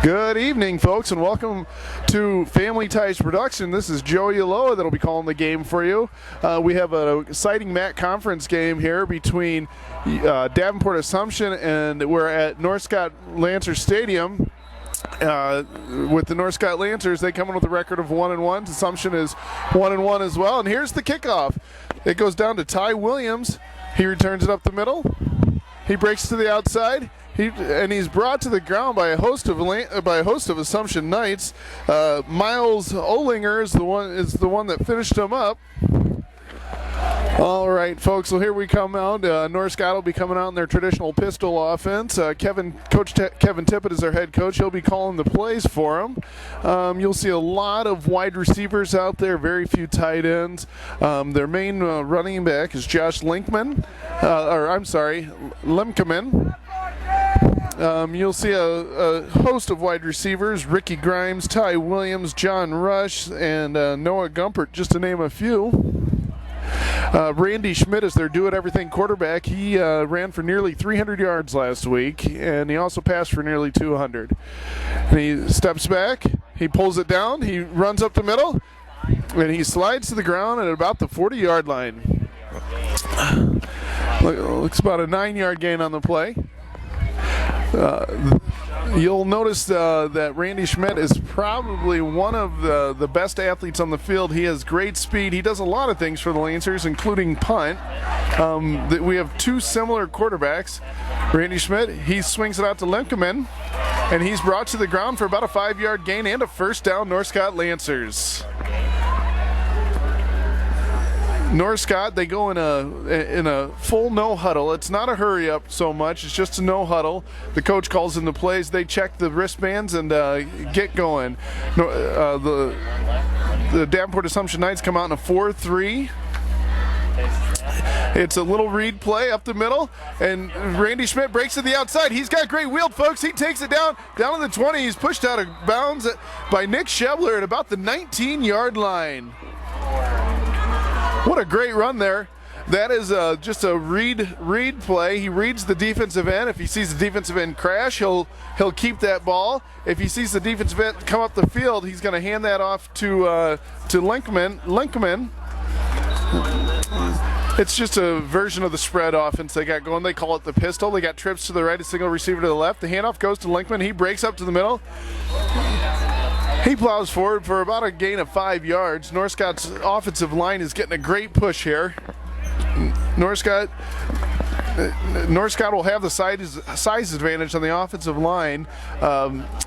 Good evening, folks, and welcome to Family Ties Production. This is Joey Aloa that'll be calling the game for you. We have an exciting MAC conference game here between Davenport Assumption, and we're at North Scott Lancer Stadium. With the North Scott Lancers, they come in with a record of 1-1. Assumption is 1-1 as well. And here's the kickoff. It goes down to Ty Williams. He returns it up the middle. He breaks to the outside. He's brought to the ground by a host of Assumption Knights. Miles Olinger is the one that finished him up. All right, folks. So here we come out. North Scott will be coming out in their traditional pistol offense. Coach Kevin Tippett is their head coach. He'll be calling the plays for them. You'll see a lot of wide receivers out there. Very few tight ends. Their main running back is Josh Lemkeman. You'll see a host of wide receivers: Ricky Grimes, Ty Williams, John Rush, and Noah Gumpert, just to name a few. Randy Schmidt is their do-it-everything quarterback. He ran for nearly 300 yards last week, and he also passed for nearly 200. And he steps back, he pulls it down, he runs up the middle, and he slides to the ground at about the 40-yard line. Looks about a 9-yard gain on the play. You'll notice that Randy Schmidt is probably one of the best athletes on the field. He has great speed. He does a lot of things for the Lancers, including punt. We have two similar quarterbacks. Randy Schmidt, he swings it out to Lemkeman, and he's brought to the ground for about a 5-yard gain and a first down, North Scott Lancers. North Scott, they go in a full no huddle. It's not a hurry up so much. It's just a no huddle. The coach calls in the plays. They check the wristbands and get going. The Davenport Assumption Knights come out in a 4-3. It's a little read play up the middle, and Randy Schmidt breaks to the outside. He's got great wield, folks. He takes it down to the 20. He's pushed out of bounds by Nick Shebler at about the 19-yard line. What a great run there. That is just a read play. He reads the defensive end. If he sees the defensive end crash, he'll keep that ball. If he sees the defensive end come up the field, he's going to hand that off to Lemkeman. It's just a version of the spread offense they got going. They call it the pistol. They got trips to the right, a single receiver to the left. The handoff goes to Lemkeman. He breaks up to the middle. He plows forward for about a gain of 5 yards. North Scott's offensive line is getting a great push here. North Scott will have the size advantage on the offensive line.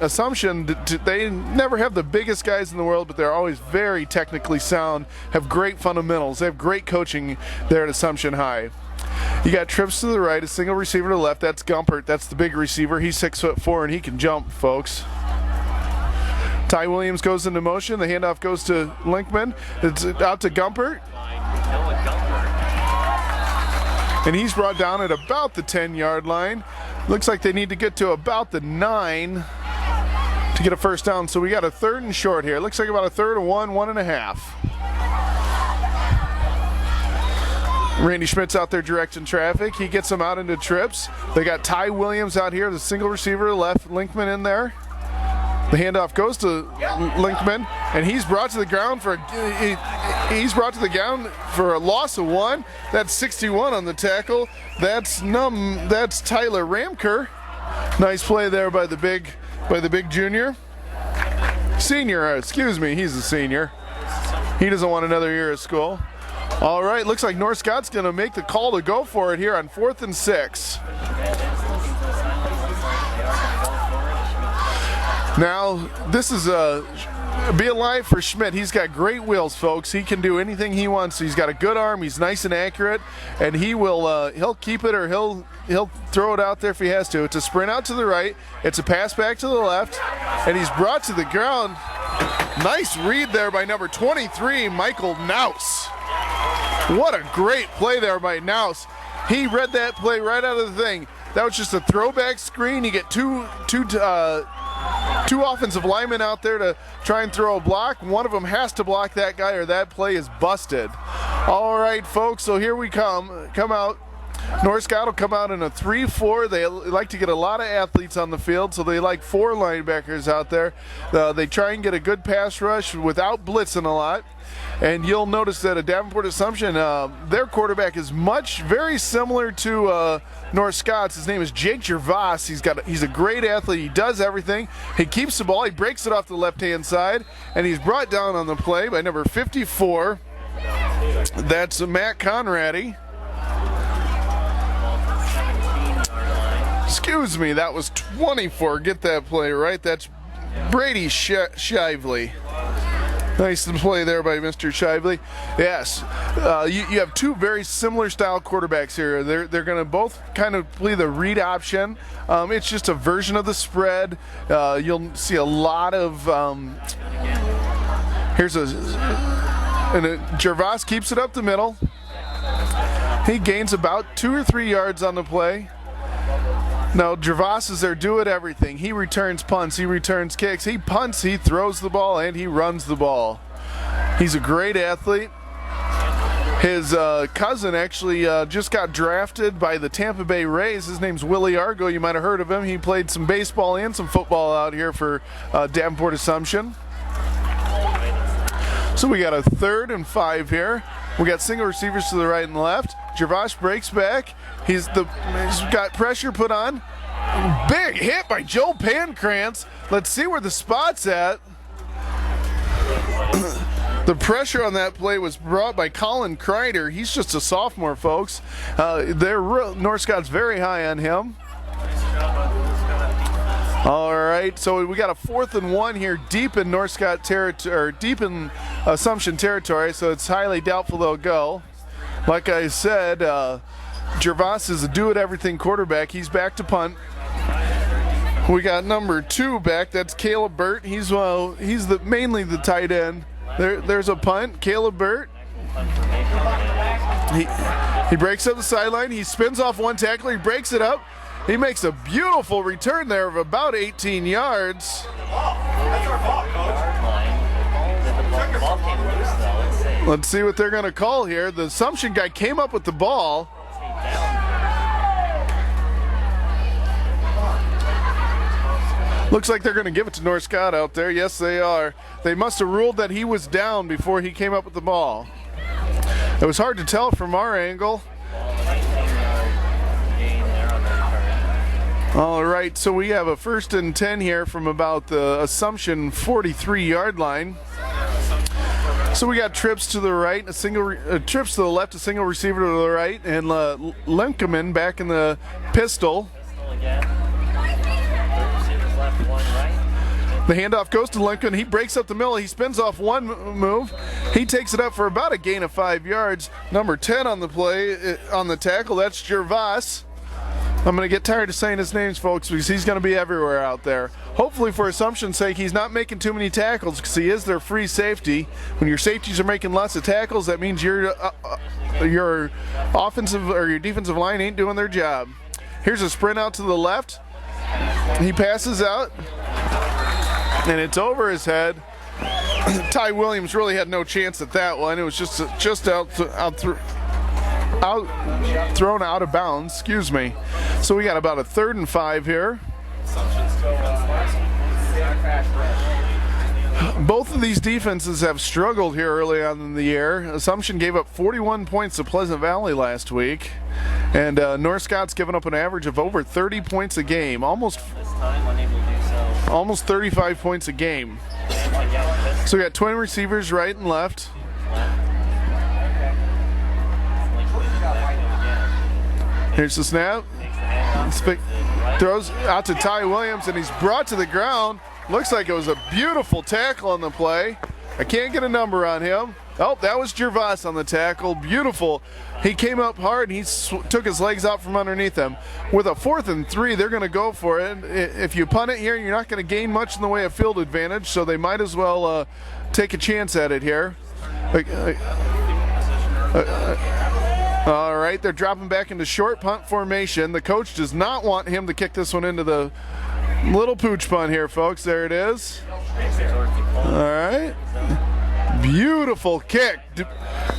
Assumption, they never have the biggest guys in the world, but they're always very technically sound, have great fundamentals. They have great coaching there at Assumption High. You got trips to the right, a single receiver to the left. That's Gumpert. That's the big receiver. He's 6'4", and he can jump, folks. Ty Williams goes into motion. The handoff goes to Lemkeman. It's out to Gumpert. And he's brought down at about the 10-yard line. Looks like they need to get to about the 9 to get a first down. So we got a 3rd and short here. Looks like about a 3rd and 1.5. Randy Schmidt's out there directing traffic. He gets them out into trips. They got Ty Williams out here, the single receiver to the left, Lemkeman in there. The handoff goes to Lemkeman, and he's brought to the ground for a loss of 1. That's 61 on the tackle. That's Tyler Ramker. Nice play there by the big junior. Senior, excuse me, he's a senior. He doesn't want another year of school. All right, looks like North Scott's going to make the call to go for it here on 4th and 6. Now, this is be alive for Schmidt. He's got great wheels, folks. He can do anything he wants. He's got a good arm. He's nice and accurate, and he'll keep it or he'll throw it out there if he has to. It's a sprint out to the right. It's a pass back to the left, and he's brought to the ground. Nice read there by number 23, Michael Naus. What a great play there by Naus. He read that play right out of the thing. That was just a throwback screen. You get two offensive linemen out there to try and throw a block. One of them has to block that guy or that play is busted. All right, folks, so here we come out. North Scott will come out in a 3-4. They like to get a lot of athletes on the field, so they like 4 linebackers out there. They try and get a good pass rush without blitzing a lot. And you'll notice that at Davenport Assumption, their quarterback is very similar to North Scott's. His name is Jake Gervais. He's a great athlete. He does everything. He keeps the ball. He breaks it off the left-hand side, and he's brought down on the play by number 54. That's Matt Conradi. Excuse me, that was 24. Get that play right. That's Brady Shively. Nice play there by Mr. Shively. Yes, you have 2 very similar style quarterbacks here. They're going to both kind of play the read option. It's just a version of the spread. You'll see a lot of Gervais keeps it up the middle. He gains about 2 or 3 yards on the play. Now, Gervais is there doing everything. He returns punts, he returns kicks, he punts, he throws the ball, and he runs the ball. He's a great athlete. His cousin actually just got drafted by the Tampa Bay Rays. His name's Willie Argo. You might have heard of him. He played some baseball and some football out here for Davenport Assumption. So we got a 3rd and 5 here. We got single receivers to the right and left. Gervais breaks back. He's got pressure put on. Big hit by Joe Pancrantz. Let's see where the spot's at. The pressure on that play was brought by Colin Kreider. He's just a sophomore, folks. North Scott's very high on him. All right, so we got a 4th and 1 here, deep in North Scott territory, or deep in Assumption territory. So it's highly doubtful they'll go. Like I said, Gervais is a do-it-everything quarterback. He's back to punt. We got number 2 back. That's Caleb Burt. He's mainly the tight end. There's a punt. Caleb Burt. He breaks up the sideline. He spins off one tackler. He breaks it up. He makes a beautiful return there of about 18 yards. Let's see what they're going to call here. The Assumption guy came up with the ball. Looks like they're going to give it to North Scott out there. Yes, they are. They must have ruled that he was down before he came up with the ball. It was hard to tell from our angle. All right, so we have a 1st and 10 here from about the Assumption 43-yard line. So we got trips to the right, trips to the left, a single receiver to the right, and Lemkeman back in the pistol. The handoff goes to Lemkeman. He breaks up the middle. He spins off one move. He takes it up for about a gain of 5 yards. Number 10 on the play, on the tackle, that's Gervais. I'm going to get tired of saying his names, folks, because he's going to be everywhere out there. Hopefully, for Assumption's sake, he's not making too many tackles because he is their free safety. When your safeties are making lots of tackles, that means your offensive or your defensive line ain't doing their job. Here's a sprint out to the left. He passes out, and it's over his head. Ty Williams really had no chance at that one. It was just thrown out of bounds, excuse me. So we got about a 3rd and 5 here. Both of these defenses have struggled here early on in the year. Assumption gave up 41 points to Pleasant Valley last week, and North Scott's given up an average of over 30 points a game, almost 35 points a game. So we got twin receivers right and left. Here's the snap. Throws out to Ty Williams, and he's brought to the ground. Looks like it was a beautiful tackle on the play. I can't get a number on him. Oh, that was Gervais on the tackle. Beautiful. He came up hard, and he took his legs out from underneath him. With a 4th and 3, they're going to go for it. If you punt it here, you're not going to gain much in the way of field advantage, so they might as well take a chance at it here. All right, they're dropping back into short punt formation. The coach does not want him to kick this one into the little pooch punt here, folks. There it is. All right. Beautiful kick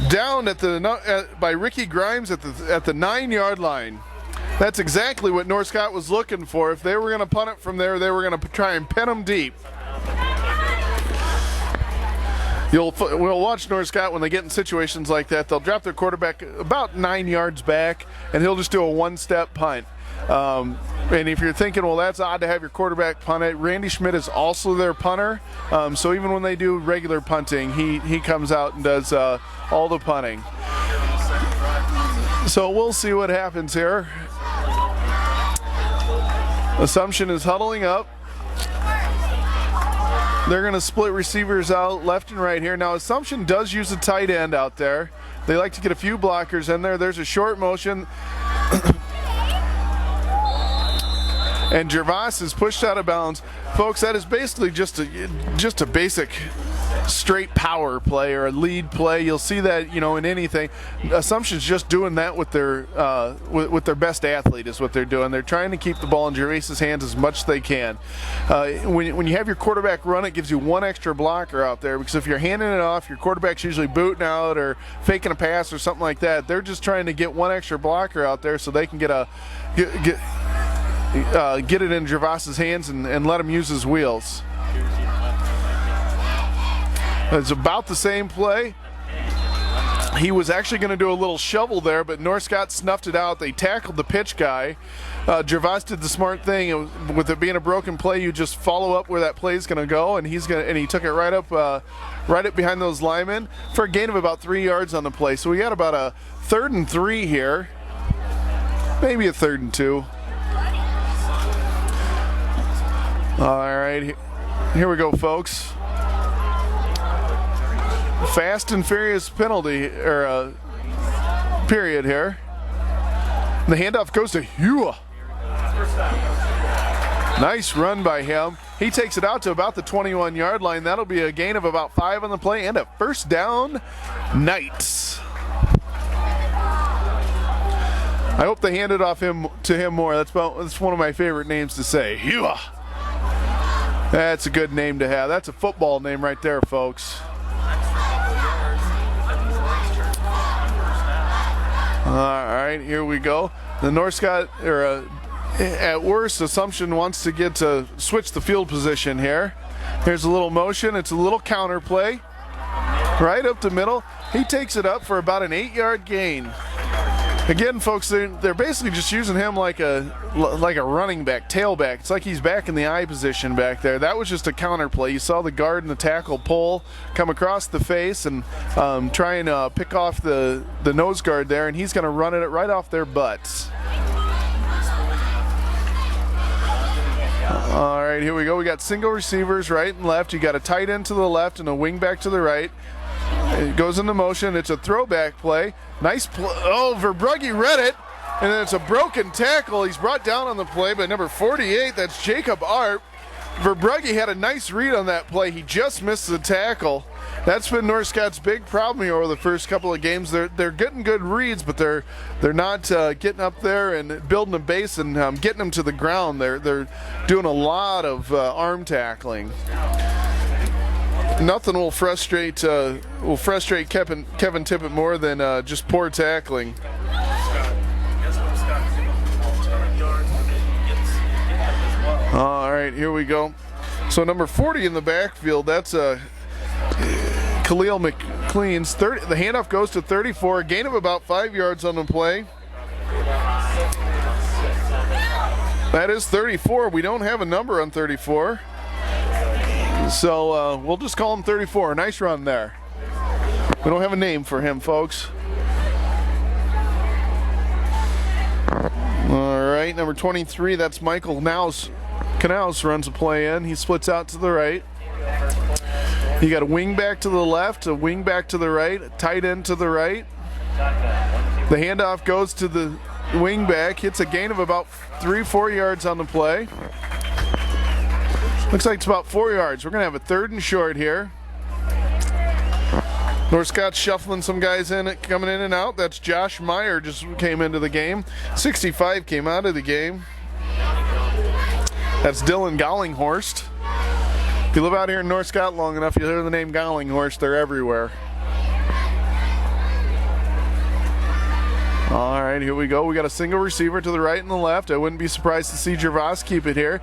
down at by Ricky Grimes at the 9-yard line. That's exactly what North Scott was looking for. If they were going to punt it from there, they were going to try and pin them deep. We'll watch North Scott when they get in situations like that. They'll drop their quarterback about 9 yards back, and he'll just do a one-step punt. And if you're thinking, well, that's odd to have your quarterback punt it, Randy Schmidt is also their punter. So even when they do regular punting, he comes out and does all the punting. So we'll see what happens here. Assumption is huddling up. They're going to split receivers out left and right here. Now, Assumption does use a tight end out there. They like to get a few blockers in there. There's a short motion. And Gervais is pushed out of bounds. Folks, that is basically just a basic straight power play or a lead play. You'll see that, in anything. Assumption's just doing that with their best athlete is what they're doing. They're trying to keep the ball in Gervais's hands as much as they can. When you have your quarterback run, it gives you one extra blocker out there, because if you're handing it off, your quarterback's usually booting out or faking a pass or something like that. They're just trying to get one extra blocker out there so they can get it in Gervais's hands and let him use his wheels. It's about the same play. He was actually going to do a little shovel there, but North Scott snuffed it out. They tackled the pitch guy. Gervais did the smart thing. With it being a broken play, you just follow up where that play is going to go, and he took it right up behind those linemen for a gain of about 3 yards on the play. So we got about a 3rd and 3 here, maybe a 3rd and 2. All right, here we go, folks. Fast and furious penalty or period here. The handoff goes to Hua. Nice run by him. He takes it out to about the 21-yard line. That'll be a gain of about 5 on the play and a first down. Knights. I hope they handed off to him more. That's one of my favorite names to say. Hua. That's a good name to have. That's a football name right there, folks. All right, here we go. The North Scott, at worst, Assumption wants to get to switch the field position here. Here's a little motion. It's a little counter play. Right up the middle. He takes it up for about an 8-yard gain. Again, folks, they're basically just using him like a running back, tailback. It's like he's back in the I position back there. That was just a counter play. You saw the guard and the tackle pull, come across the face, and try and pick off the nose guard there, and he's going to run it right off their butts. All right, here we go. We got single receivers right and left. You got a tight end to the left and a wing back to the right. It goes into motion. It's a throwback play. Nice play. Oh, Verbrugge read it, and then it's a broken tackle. He's brought down on the play by number 48. That's Jacob Arp. Verbrugge had a nice read on that play. He just missed the tackle. That's been North Scott's big problem here over the first couple of games. They're getting good reads, but they're not getting up there and building a base and getting them to the ground. They're doing a lot of arm tackling. Nothing will frustrate Kevin Tippett more than just poor tackling. All right, here we go. So number 40 in the backfield, that's Khalil McLean's. The handoff goes to 34, a gain of about 5 yards on the play. That is 34. We don't have a number on 34. So we'll just call him 34. Nice run there. We don't have a name for him, folks. All right, number 23, that's Michael Canals runs a play in. He splits out to the right. You got a wing back to the left, a wing back to the right, a tight end to the right. The handoff goes to the wing back, hits a gain of about 3-4 yards on the play. Looks like it's about 4 yards. We're going to have a 3rd and short here. North Scott's shuffling some guys coming in and out. That's Josh Meyer just came into the game. 65 came out of the game. That's Dylan Gollinghorst. If you live out here in North Scott long enough, you'll hear the name Gollinghorst. They're everywhere. All right, here we go. We got a single receiver to the right and the left. I wouldn't be surprised to see Gervais keep it here.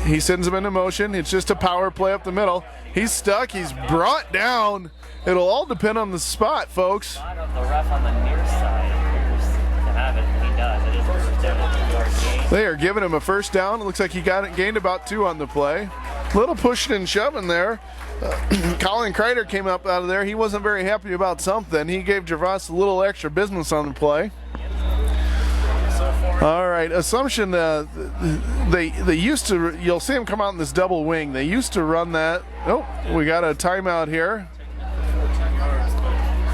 He sends him into motion. It's just a power play up the middle. He's stuck. He's brought down. It'll all depend on the spot, folks. The ref on the near side appears to have it. He does. It is a first down at 2-yard gain. They are giving him a first down. It looks like he gained about 2 on the play. Little pushing and shoving there. Colin Kreider came up out of there. He wasn't very happy about something. He gave Gervais a little extra business on the play. All right, Assumption, they used to, you'll see him come out in this double wing. They used to run that. Oh, we got a timeout here.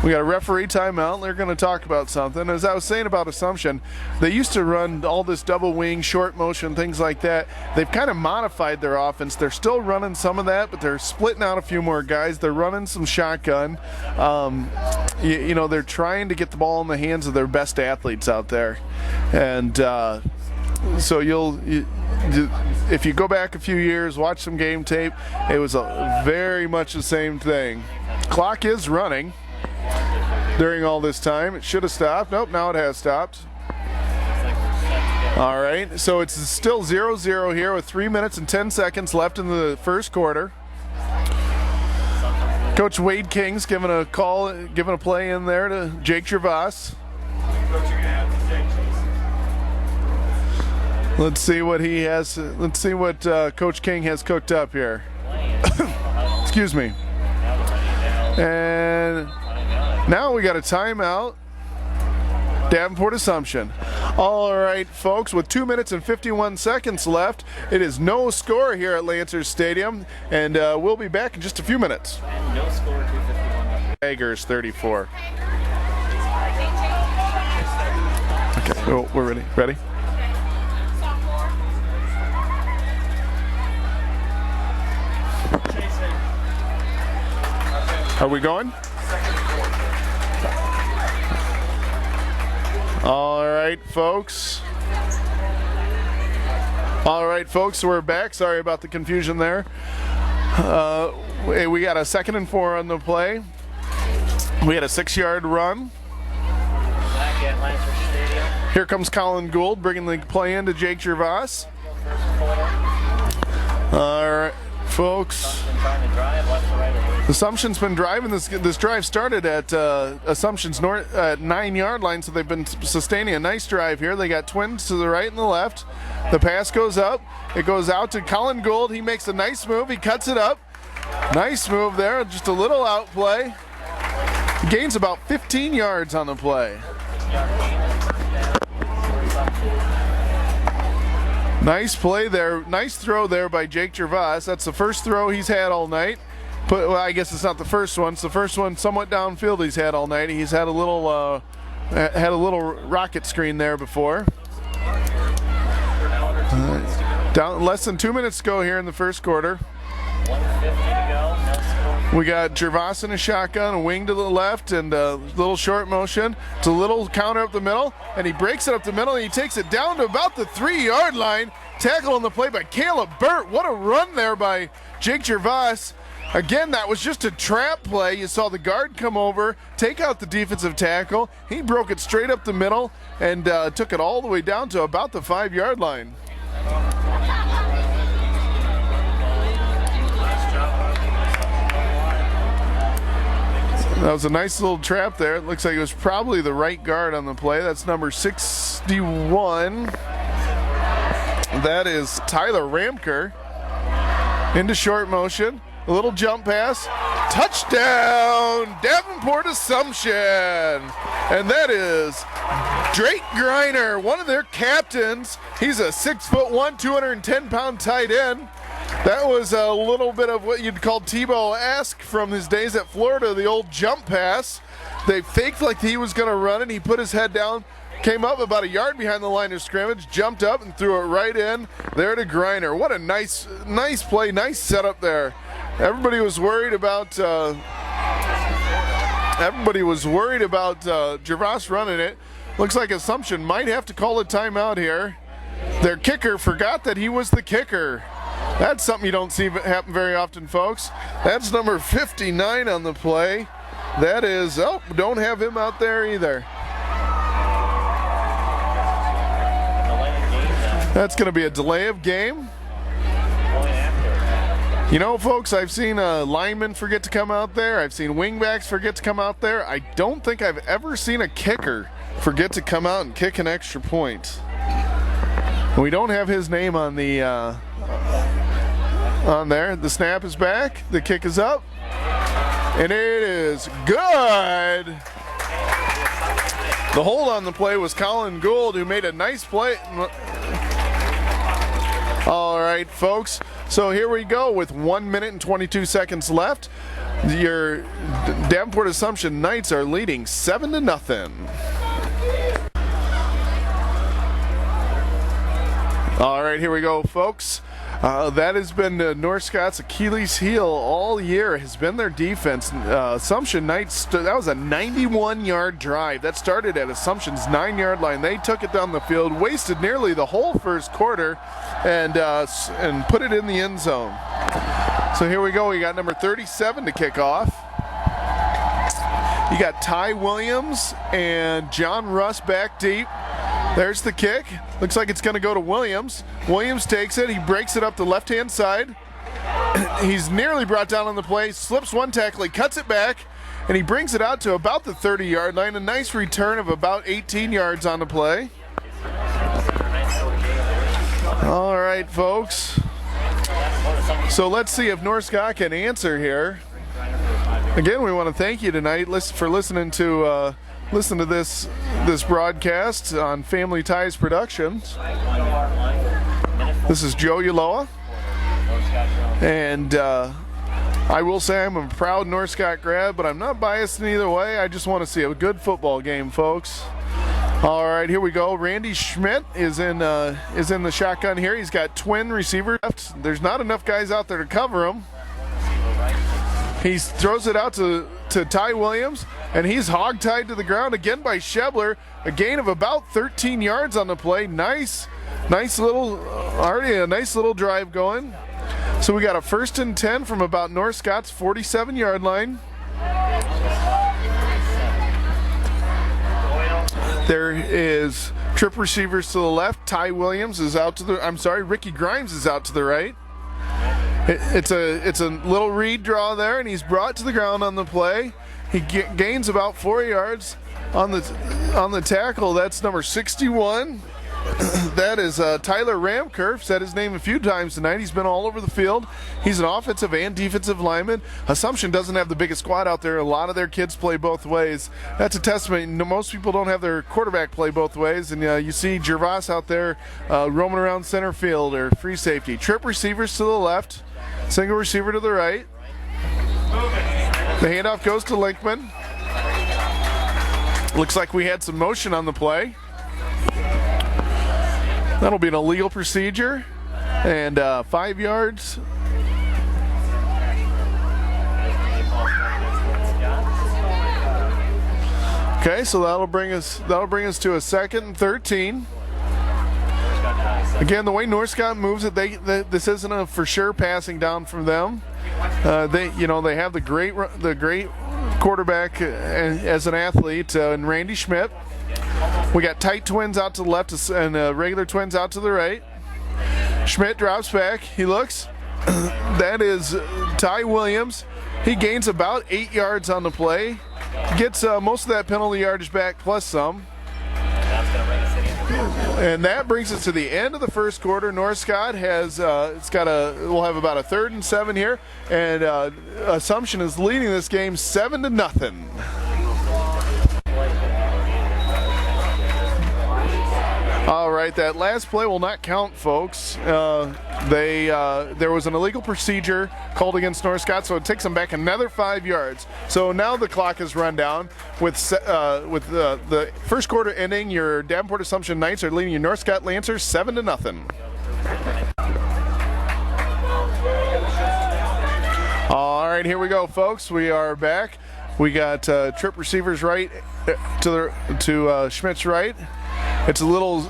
We got a referee timeout. They're going to talk about something. As I was saying about Assumption, they used to run all this double wing, short motion, things like that. They've kind of modified their offense. They're still running some of that, but they're splitting out a few more guys. They're running some shotgun. You know, they're trying to get the ball in the hands of their best athletes out there. And so if you go back a few years, watch some game tape, it was very much the same thing. Clock is running. During all this time, it should have stopped. Nope, now it has stopped. All right, so it's still 0-0 here with 3 minutes and 10 seconds left in the first quarter. Coach Wade King's giving a play in there to Jake Gervais. Let's see what he has. Let's see what Coach King has cooked up here. Excuse me. And now we got a timeout. Davenport Assumption. All right, folks, with 2 minutes and 51 seconds left, it is no score here at Lancers Stadium, and we'll be back in just a few minutes. And no score, 2:51. Tigers 34. Okay, oh, we're ready. Ready? Are we going? All right, folks. So we're back. Sorry about the confusion there. We got a 2nd and 4 on the play. We had a 6-yard run. Back at Lancers Stadium. Here comes Colin Gould bringing the play into Jake Gervais. All right, folks. Assumption's been driving this. This drive started at Assumption's north at 9-yard line, so they've been sustaining a nice drive here. They got twins to the right and the left. The pass goes up. It goes out to Colin Gould. He makes a nice move. He cuts it up. Nice move there. Just a little out play. He gains about 15 yards on the play. Nice play there. Nice throw there by Jake Gervais. That's the first throw he's had all night. Well, I guess it's not the first one. It's the first one somewhat downfield he's had all night. He's had a little rocket screen there before. Down less than 2 minutes to go here in the first quarter. 1:50 to go. No score. We got Gervais in a shotgun, a wing to the left, and a little short motion. It's a little counter up the middle, and he breaks it up the middle, and he takes it down to about the 3-yard line. Tackle on the play by Caleb Burt. What a run there by Jake Gervais. Again, that was just a trap play. You saw the guard come over, take out the defensive tackle. He broke it straight up the middle and took it all the way down to about the 5-yard line. That was a nice little trap there. It looks like it was probably the right guard on the play. That's number 61. That is Tyler Ramker. Into short motion. A little jump pass. Touchdown! Davenport Assumption! And that is Drake Greiner, one of their captains. He's a 6'1", 210-pound tight end. That was a little bit of what you'd call Tebow-esque from his days at Florida, the old jump pass. They faked like he was going to run it. He put his head down, came up about a yard behind the line of scrimmage, jumped up and threw it right in there to Greiner. What a nice play, nice setup there. Everybody was worried about Gervais running it. Looks like Assumption might have to call a timeout here. Their kicker forgot that he was the kicker. That's something you don't see happen very often, folks. That's number 59 on the play. That is, oh, don't have him out there either. That's going to be a delay of game. You know, folks, I've seen linemen forget to come out there. I've seen wingbacks forget to come out there. I don't think I've ever seen a kicker forget to come out and kick an extra point. We don't have his name on the on there. The snap is back. The kick is up. And it is good. The hold on the play was Colin Gould, who made a nice play. All right, folks. So here we go with 1 minute and 22 seconds left. Your Davenport Assumption Knights are leading 7-0. All right, here we go, folks. That has been North Scott's Achilles heel all year, has been their defense. Assumption Knights, that was a 91-yard drive. That started at Assumption's 9-yard line. They took it down the field, wasted nearly the whole first quarter, and put it in the end zone. So here we go. We got number 37 to kick off. You got Ty Williams and John Russ back deep. There's the kick. Looks like it's going to go to Williams. Williams takes it. He breaks it up the left-hand side. He's nearly brought down on the play. Slips one tackle. He cuts it back, and he brings it out to about the 30-yard line. A nice return of about 18 yards on the play. All right, folks. So let's see if North Scott can answer here. Again, we want to thank you tonight for listening to this broadcast on Family Ties Productions. This is Joe Uloa, and I will say I'm a proud North Scott grad, but I'm not biased in either way. I just want to see a good football game, folks. All right, here we go. Randy Schmidt is in the shotgun here. He's got twin receivers left. There's not enough guys out there to cover him. He throws it out to Ty Williams, and he's hog-tied to the ground again by Shebler. A gain of about 13 yards on the play. Nice little drive going. So we got a 1st and 10 from about North Scott's 47-yard line. There is trip receivers to the left. Ty Williams is out to the, Ricky Grimes is out to the right. It's a little read draw there, and he's brought to the ground on the play. He gains about 4 yards on the tackle. That's number 61. That is Tyler Ramkerf. Said his name a few times tonight. He's been all over the field. He's an offensive and defensive lineman. Assumption doesn't have the biggest squad out there. A lot of their kids play both ways. That's a testament. Most people don't have their quarterback play both ways, and you see Gervais out there roaming around center field or free safety. Trip receivers to the left. Single receiver to the right. The handoff goes to Linkman. Looks like we had some motion on the play. That'll be an illegal procedure. And 5 yards. Okay, so that'll bring us to a 2nd and 13. Again, the way North Scott moves it, this isn't a for sure passing down from them. They have the great quarterback as an athlete in Randy Schmidt. We got tight twins out to the left and regular twins out to the right. Schmidt drops back. He looks. That is Ty Williams. He gains about 8 yards on the play. Gets most of that penalty yardage back plus some. And that brings us to the end of the first quarter. North Scott we'll have about a 3rd and 7 here, and Assumption is leading this game 7-0. All right, that last play will not count, folks. There was an illegal procedure called against North Scott, so it takes them back another 5 yards. So now the clock is run down with the first quarter ending. Your Davenport Assumption Knights are leading your North Scott Lancers 7-0. All right, here we go, folks. We are back. We got trip receivers right to Schmidt's right. It's a little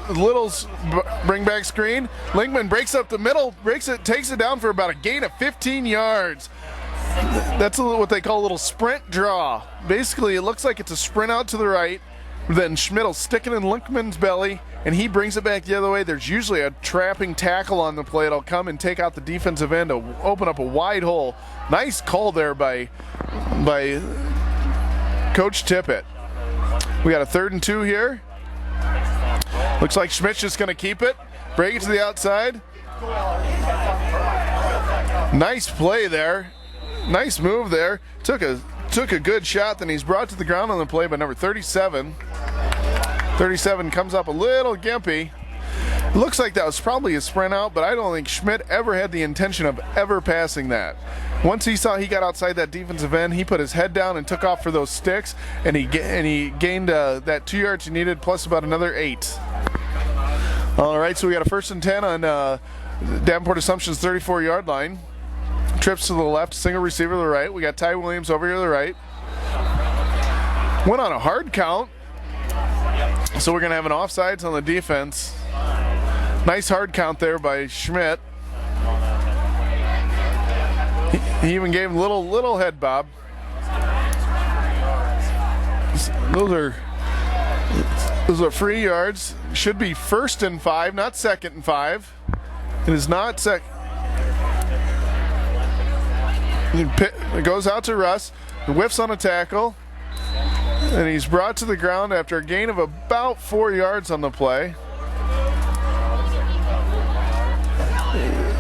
bring back screen. Linkman breaks up the middle, takes it down for about a gain of 15 yards. That's what they call a little sprint draw. Basically, it looks like it's a sprint out to the right. Then Schmidt will stick it in Linkman's belly, and he brings it back the other way. There's usually a trapping tackle on the play. It'll come and take out the defensive end to open up a wide hole. Nice call there by Coach Tippett. We got a 3rd and 2 here. Looks like Schmidt's just going to keep it. Break it to the outside. Nice play there. Nice move there. Took a good shot, then he's brought to the ground on the play by number 37. 37 comes up a little gimpy. It looks like that was probably a sprint out, but I don't think Schmidt ever had the intention of ever passing that. Once he saw he got outside that defensive end, he put his head down and took off for those sticks, and he gained that 2 yards he needed, plus about another 8. All right, so we got a 1st and 10 on Davenport Assumption's 34-yard line. Trips to the left, single receiver to the right. We got Ty Williams over here to the right. Went on a hard count, so we're going to have an offsides on the defense. Nice hard count there by Schmidt. He even gave him a little head bob. Those are free yards. Should be 1st and 5, not 2nd and 5. It is not second. It goes out to Russ. The whiffs on a tackle. And he's brought to the ground after a gain of about 4 yards on the play.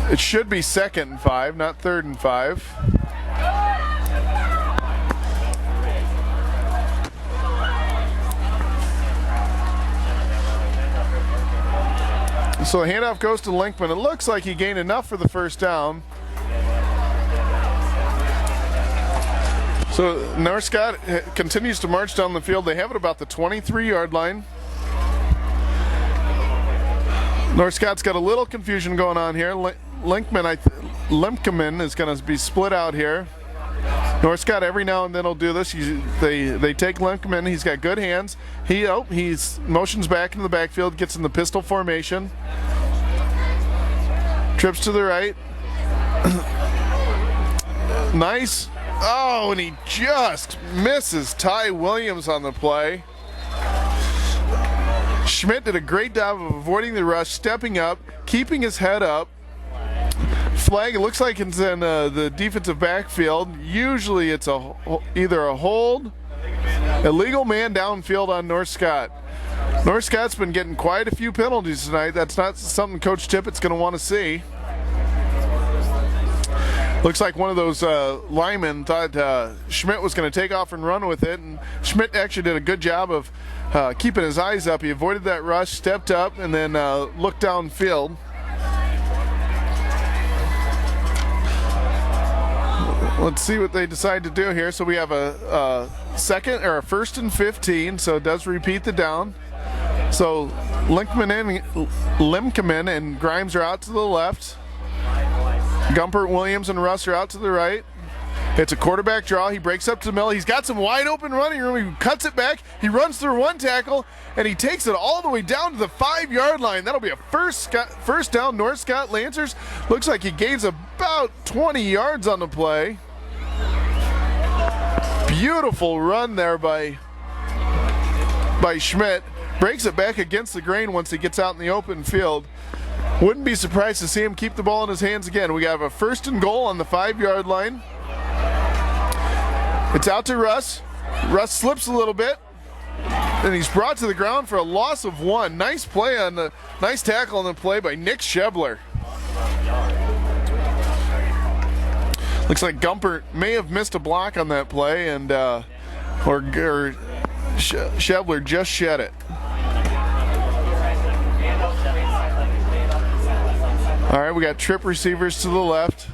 It should be 2nd and 5, not 3rd and 5. So the handoff goes to Linkman. It looks like he gained enough for the 1st down. So North Scott continues to march down the field. They have it about the 23-yard line. North Scott's got a little confusion going on here. Limpkeman is going to be split out here. North Scott every now and then will do this. They take Limpkeman. He's got good hands. He motions back into the backfield, gets in the pistol formation. Trips to the right. Nice. Oh, and he just misses Ty Williams on the play. Schmidt did a great job of avoiding the rush, stepping up, keeping his head up. Flag, it looks like it's in the defensive backfield. Usually it's either a hold, illegal man downfield on North Scott. North Scott's been getting quite a few penalties tonight. That's not something Coach Tippett's going to want to see. Looks like one of those linemen thought Schmidt was going to take off and run with it, and Schmidt actually did a good job of keeping his eyes up. He avoided that rush, stepped up, and then looked downfield. Let's see what they decide to do here. So we have a 1st and 15, so it does repeat the down. So Limkeman and Grimes are out to the left. Gumpert, Williams, and Russ are out to the right. It's a quarterback draw. He breaks up to the middle. He's got some wide open running room. He cuts it back. He runs through one tackle, and he takes it all the way down to the 5-yard line. That'll be a first down, North Scott Lancers. Looks like he gains about 20 yards on the play. Beautiful run there by Schmidt. Breaks it back against the grain once he gets out in the open field. Wouldn't be surprised to see him keep the ball in his hands again. We have a 1st and goal on the 5-yard line. It's out to Russ. Russ slips a little bit, and he's brought to the ground for a loss of 1. Nice tackle on the play by Nick Shebler. Looks like Gumpert may have missed a block on that play, and Shebler just shed it. All right, we got trip receivers to the left.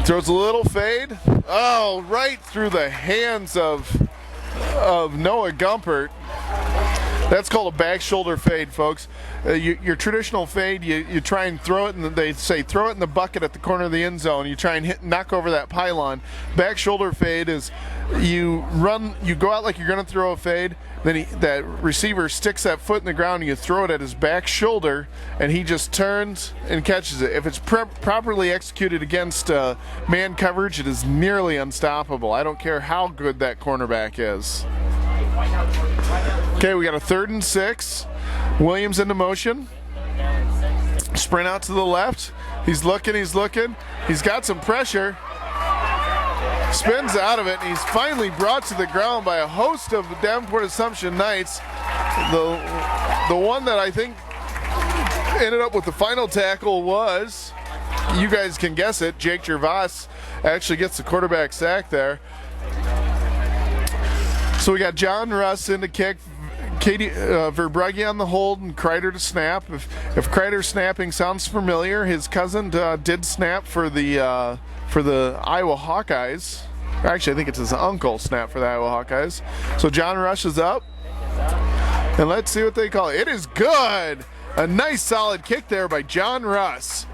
Throws a little fade. Oh, right through the hands of Noah Gumpert. That's called a back shoulder fade, folks. Your traditional fade, you try and throw it, and they say throw it in the bucket at the corner of the end zone. You try and knock over that pylon. Back shoulder fade is you go out like you're going to throw a fade, then that receiver sticks that foot in the ground, and you throw it at his back shoulder, and he just turns and catches it. If it's properly executed against man coverage, it is nearly unstoppable. I don't care how good that cornerback is. Okay, we got a 3rd and 6. Williams into motion. Sprint out to the left. He's looking. He's got some pressure. Spins out of it, and he's finally brought to the ground by a host of the Davenport Assumption Knights. The one that I think ended up with the final tackle was, you guys can guess it, Jake Gervais actually gets the quarterback sack there. So we got John Russ in the kick, Katie Verbrugge on the hold, and Kreider to snap. If Kreider snapping sounds familiar, his cousin did snap for the Iowa Hawkeyes. Actually, I think it's his uncle snap for the Iowa Hawkeyes. So John Rush is up, and let's see what they call it. It is good. A nice solid kick there by John Russ.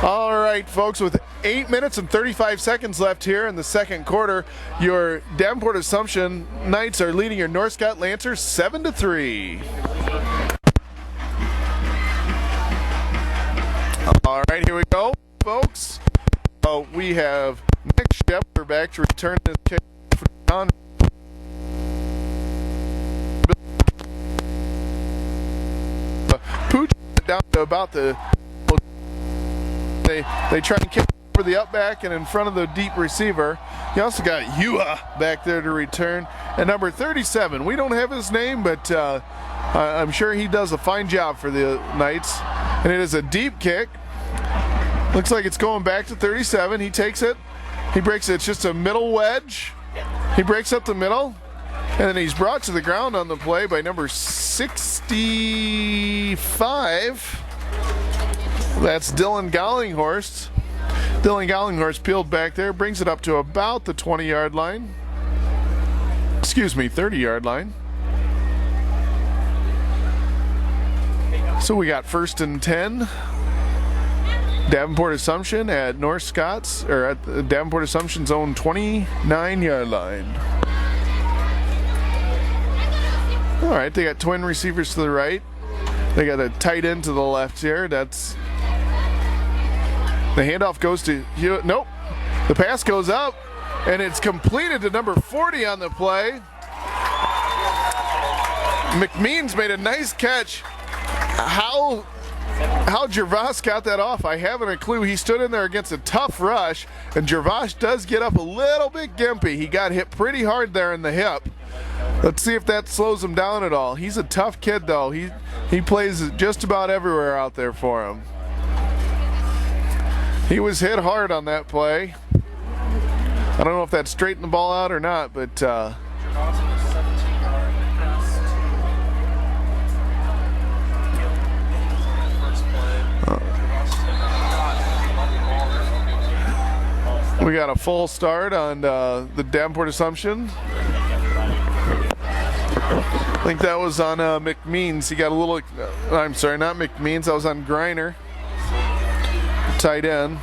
All right, folks, with 8 minutes and 35 seconds left here in the second quarter, your Davenport Assumption Knights are leading your North Scott Lancers 7-3. All right, here we go, folks. We have Nick Shepler back to return this kick for John. Pooch down to about the. They try and kick for the up back and in front of the deep receiver. You also got Yua back there to return. And number 37, we don't have his name, but I'm sure he does a fine job for the Knights. And it is a deep kick. Looks like it's going back to 37. He takes it. He breaks it. It's just a middle wedge. He breaks up the middle. And then he's brought to the ground on the play by number 65. That's Dylan Gollinghorst. Dylan Gollinghorst peeled back there, brings it up to about the 20-yard line. Excuse me, 30-yard line. So we got 1st and 10. Davenport Assumption at North Scott's, or at the Davenport Assumption's own 29-yard line. All right, they got twin receivers to the right. They got a tight end to the left here. That's the handoff goes to Hewitt. Nope. The pass goes up, and it's completed to number 40 on the play. McMeans made a nice catch. How Gervais got that off, I haven't a clue. He stood in there against a tough rush, and Gervais does get up a little bit gimpy. He got hit pretty hard there in the hip. Let's see if that slows him down at all. He's a tough kid, though. He plays just about everywhere out there for him. He was hit hard on that play. I don't know if that straightened the ball out or not, but we got a full start on the Davenport Assumption. I think that was on McMeans. He got a little, I'm sorry, not McMeans, that was on Greiner. Tight end.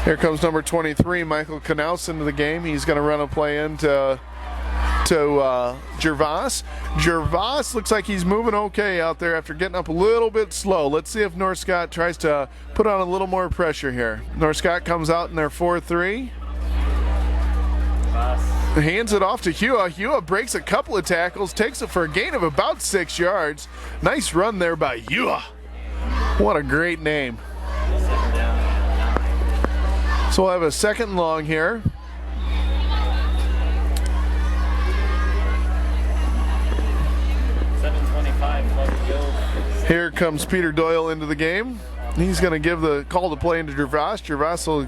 Here comes number 23, Michael Canelson, to the game. He's going to run a play into Gervais. Gervais looks like he's moving okay out there after getting up a little bit slow. Let's see if North Scott tries to put on a little more pressure here. North Scott comes out in their 4-3. Hands it off to Hua. Hua breaks a couple of tackles, takes it for a gain of about 6 yards. Nice run there by Hua. What a great name. So we'll have a 2nd and long here. Here comes Peter Doyle into the game. He's going to give the call to play into Gervais. Gervais will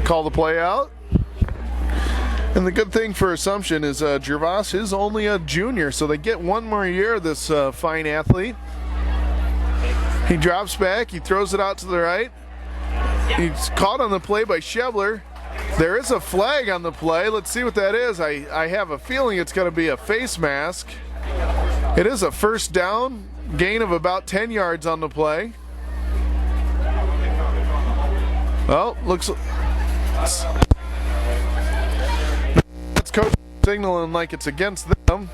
call the play out. And the good thing for Assumption is Gervais is only a junior, so they get one more year of this fine athlete. He drops back. He throws it out to the right. He's caught on the play by Shebler. There is a flag on the play. Let's see what that is. I have a feeling it's going to be a face mask. It is a first down, gain of about 10 yards on the play. Well, looks... That's coach signaling like it's against them.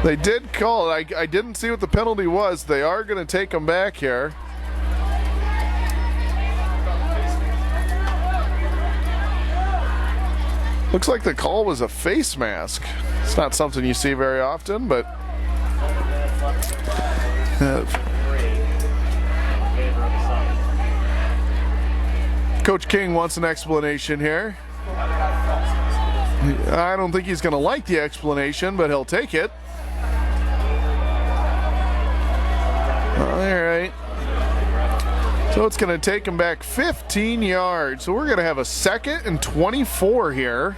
They did call it. I didn't see what the penalty was. They are going to take them back here. Looks like the call was a face mask. It's not something you see very often, but Coach King wants an explanation here. I don't think he's going to like the explanation, but he'll take it. All right. So it's going to take him back 15 yards. So we're going to have a 2nd and 24 here.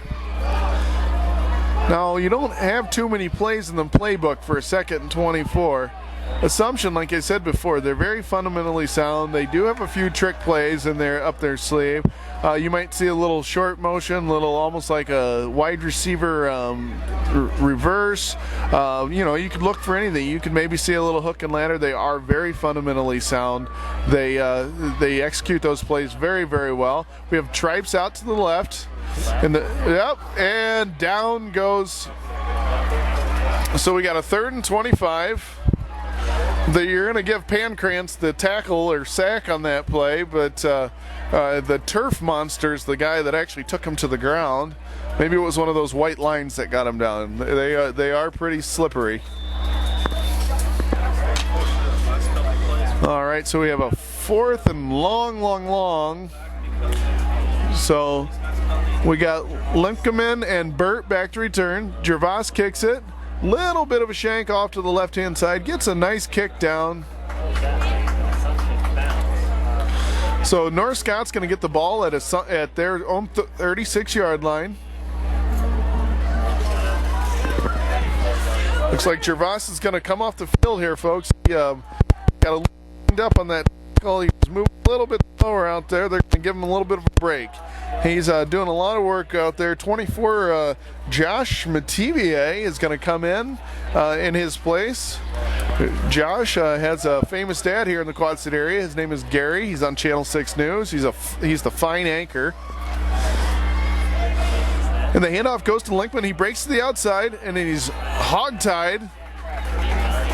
Now, you don't have too many plays in the playbook for a 2nd and 24. Assumption, like I said before, they're very fundamentally sound. They do have a few trick plays in there up their sleeve. You might see a little short motion, little almost like a wide receiver reverse. You could look for anything. You could maybe see a little hook and ladder. They are very fundamentally sound. They execute those plays very, very well. We have Tripes out to the left. And down goes. So we got a 3rd and 25. You're going to give Pancrantz the tackle or sack on that play, but the turf monster's the guy that actually took him to the ground. Maybe it was one of those white lines that got him down. They are pretty slippery. All right, so we have a 4th and long. So we got Limpkeman and Burt back to return. Gervais kicks it. Little bit of a shank off to the left-hand side. Gets a nice kick down. So North Scott's going to get the ball at their own 36-yard line. Looks like Gervais is going to come off the field here, folks. He got a little up on that tackle. He was moving a little bit slower out there. They're going to give him a little bit of a break. He's doing a lot of work out there. 24, Josh Mativier is going to come in his place. Josh has a famous dad here in the Quad City area. His name is Gary. He's on Channel 6 News. He's the fine anchor. And the handoff goes to Linkman. He breaks to the outside, and then he's hog-tied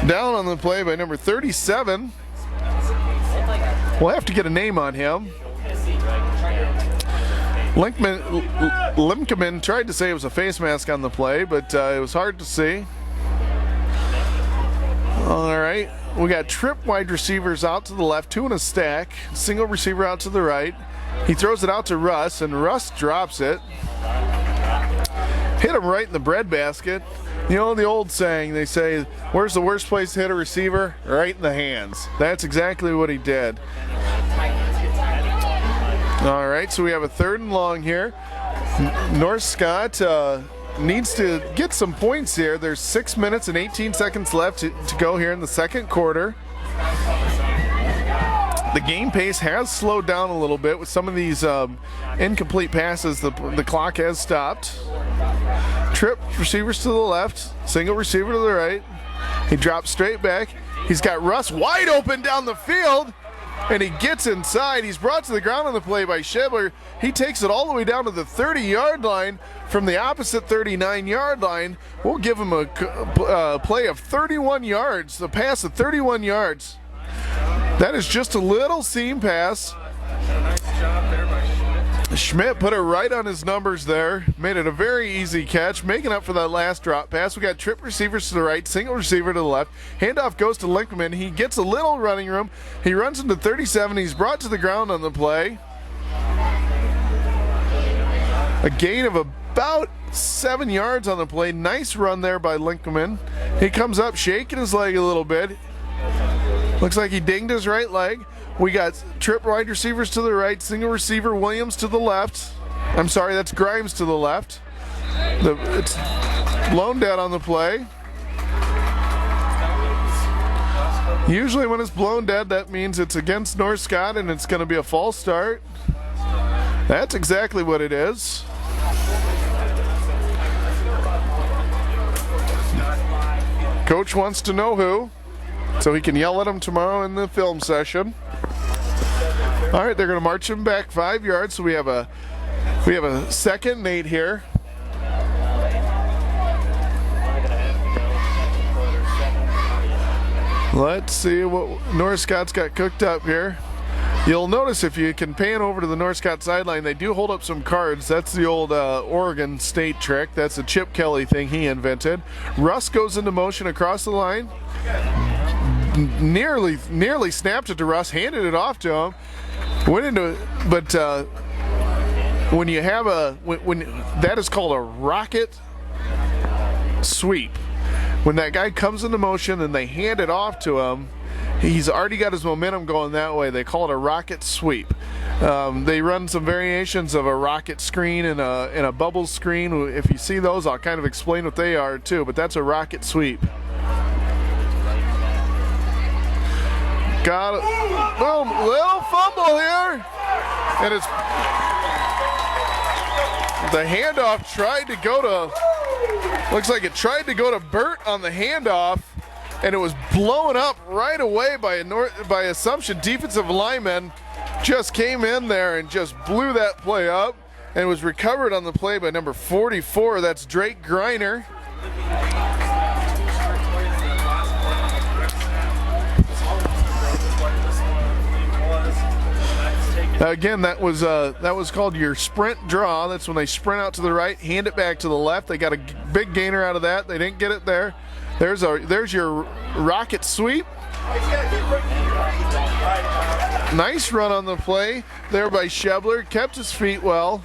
down on the play by number 37. We'll have to get a name on him. Limpkeman tried to say it was a face mask on the play, but it was hard to see. All right, we got trip wide receivers out to the left, 2 in a stack, single receiver out to the right. He throws it out to Russ, and Russ drops it. Hit him right in the breadbasket. You know the old saying, they say, where's the worst place to hit a receiver? Right in the hands. That's exactly what he did. All right, so we have a 3rd and long here. North Scott needs to get some points here. There's 6 minutes and 18 seconds left to go here in the 2nd quarter. The game pace has slowed down a little bit with some of these incomplete passes. The clock has stopped. Trip receivers to the left, single receiver to the right. He drops straight back. He's got Russ wide open down the field, and he gets inside. He's brought to the ground on the play by Schebler. He takes it all the way down to the 30-yard line from the opposite 39-yard line. We'll give him a play of 31 yards, a pass of 31 yards. That is just a little seam pass. Schmidt put it right on his numbers there, made it a very easy catch, making up for that last drop pass. We got trip receivers to the right, single receiver to the left. Handoff goes to Linkman. He gets a little running room. He runs into 37. He's brought to the ground on the play. A gain of about 7 yards on the play. Nice run there by Linkman. He comes up shaking his leg a little bit. Looks like he dinged his right leg. We got trip wide receivers to the right, single receiver Williams to the left. I'm sorry, that's Grimes to the left. It's blown dead on the play. Usually when it's blown dead, that means it's against North Scott and it's going to be a false start. That's exactly what it is. Coach wants to know who, so he can yell at him tomorrow in the film session. All right, they're going to march him back 5 yards, so we have a 2nd and 8 here. Let's see what North Scott's got cooked up here. You'll notice if you can pan over to the North Scott sideline, they do hold up some cards. That's the old Oregon State trick. That's a Chip Kelly thing he invented. Russ goes into motion across the line. Nearly snapped it to Russ, handed it off to him. Went into, but when you have when that is called a rocket sweep. When that guy comes into motion and they hand it off to him, he's already got his momentum going that way. They call it a rocket sweep. They run some variations of a rocket screen and a bubble screen. If you see those, I'll kind of explain what they are too, but that's a rocket sweep. Got it. Boom, little fumble here. And it's the handoff tried to go to, looks like it tried to go to Burt on the handoff, and it was blown up right away by Assumption defensive lineman. Just came in there and just blew that play up, and was recovered on the play by number 44. That's Drake Griner. Again, that was called your sprint draw. That's when they sprint out to the right, hand it back to the left. They got a big gainer out of that. They didn't get it there. There's your rocket sweep. Nice run on the play there by Schebler. Kept his feet well.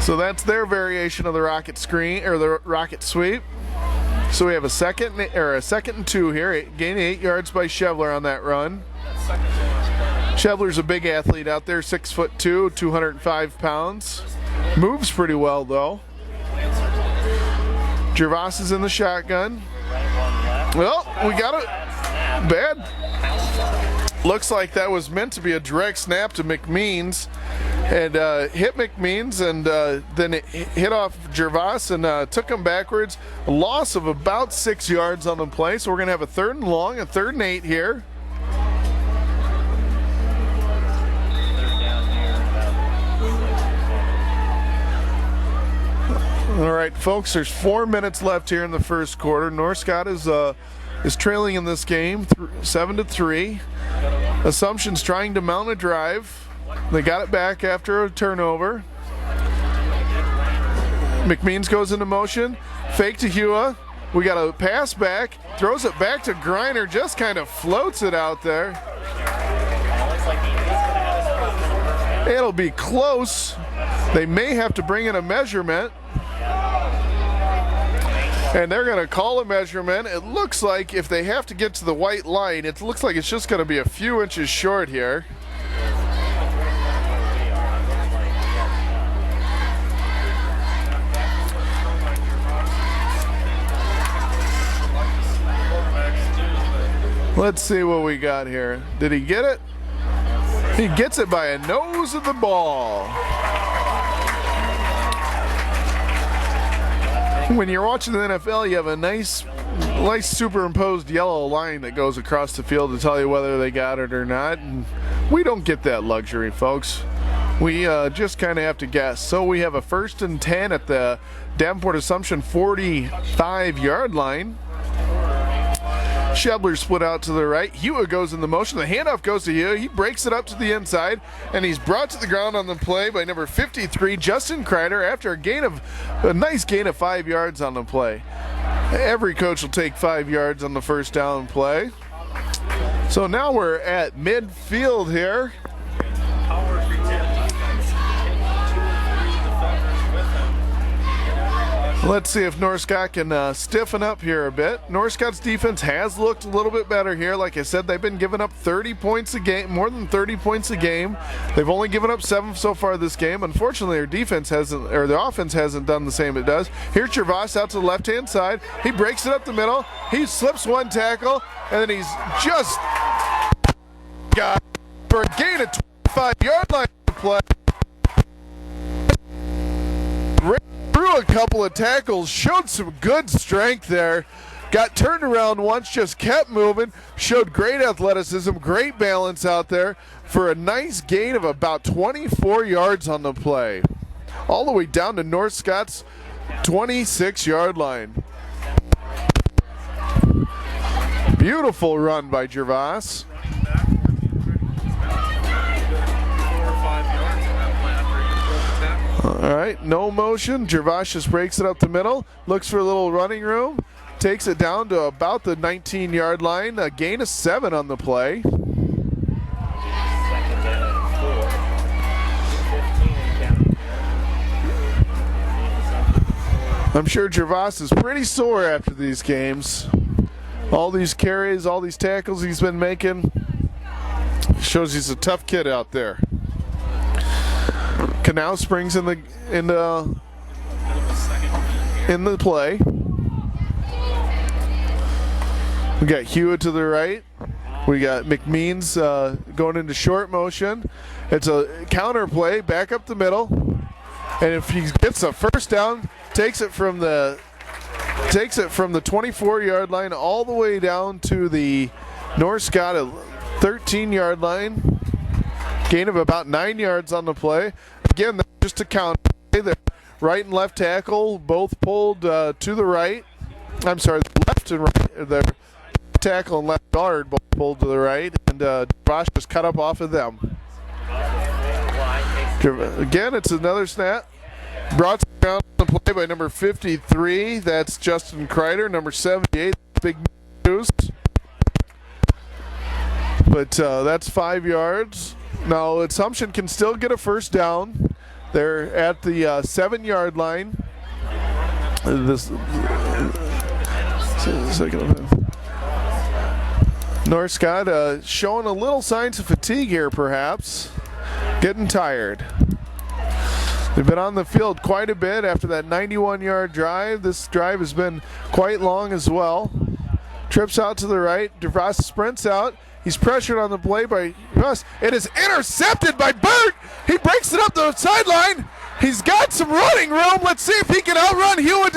So that's their variation of the rocket screen or the rocket sweep. So we have a second and 2 here. Gain 8 yards by Schebler on that run. Schebler's a big athlete out there, 6'2", 205 pounds. Moves pretty well though. Gervais is in the shotgun. Well, we got it. Bad. Looks like that was meant to be a direct snap to McMeans, and hit McMeans, and then it hit off Gervais and took him backwards. A loss of about 6 yards on the play, so we're going to have a 3rd and long, a 3rd and 8 here. All right, folks, there's 4 minutes left here in the first quarter. North Scott is trailing in this game 7-3. Assumption's trying to mount a drive. They got it back after a turnover. McMeans goes into motion. Fake to Hua. We got a pass back. Throws it back to Griner. Just kind of floats it out there. It'll be close. They may have to bring in a measurement. And they're going to call a measurement. It looks like if they have to get to the white line, it looks like it's just going to be a few inches short here. Let's see what we got here. Did he get it? He gets it by a nose of the ball. When you're watching the NFL, you have a nice superimposed yellow line that goes across the field to tell you whether they got it or not. And we don't get that luxury, folks. We just kind of have to guess. So we have a 1st and 10 at the Davenport Assumption 45-yard line. Schebler split out to the right. Hua goes in the motion. The handoff goes to Hua. He breaks it up to the inside, and he's brought to the ground on the play by number 53, Justin Kreider, after a nice gain of 5 yards on the play. Every coach will take 5 yards on the first down play. So now we're at midfield here. Let's see if North Scott can stiffen up here a bit. North Scott's defense has looked a little bit better here. Like I said, they've been giving up 30 points a game, more than 30 points a game. They've only given up 7 so far this game. Unfortunately, their offense hasn't done the same it does. Here's Gervais out to the left-hand side. He breaks it up the middle. He slips one tackle, and then he's just got for a gain of 25-yard line to play. Threw a couple of tackles, showed some good strength there. Got turned around once, just kept moving, showed great athleticism, great balance out there for a nice gain of about 24 yards on the play. All the way down to North Scott's 26-yard line. Beautiful run by Gervais. All right, no motion. Gervais just breaks it up the middle, looks for a little running room, takes it down to about the 19-yard line. A gain of 7 on the play. I'm sure Gervais is pretty sore after these games. All these carries, all these tackles he's been making. Shows he's a tough kid out there. Canal springs in the play. We got Hewitt to the right. We got McMeans going into short motion. It's a counter play, back up the middle. And if he gets a first down, takes it from the 24-yard line all the way down to the North Scott 13-yard line. Gain of about 9 yards on the play. Again, that's just a counter play. The right and left tackle both pulled to the right. I'm sorry, the left and right. The tackle and left guard both pulled to the right, and Bosch just cut up off of them. Again, it's another snap. Brought down the play by number 53. That's Justin Kreider. Number 78, big news. But that's 5 yards. Now, Assumption can still get a first down. They're at the 7-yard line. North Scott showing a little signs of fatigue here, perhaps. Getting tired. They've been on the field quite a bit after that 91-yard drive. This drive has been quite long as well. Trips out to the right. DeVos sprints out. He's pressured on the play by Russ. It is intercepted by Burt. He breaks it up the sideline. He's got some running room. Let's see if he can outrun Hewitt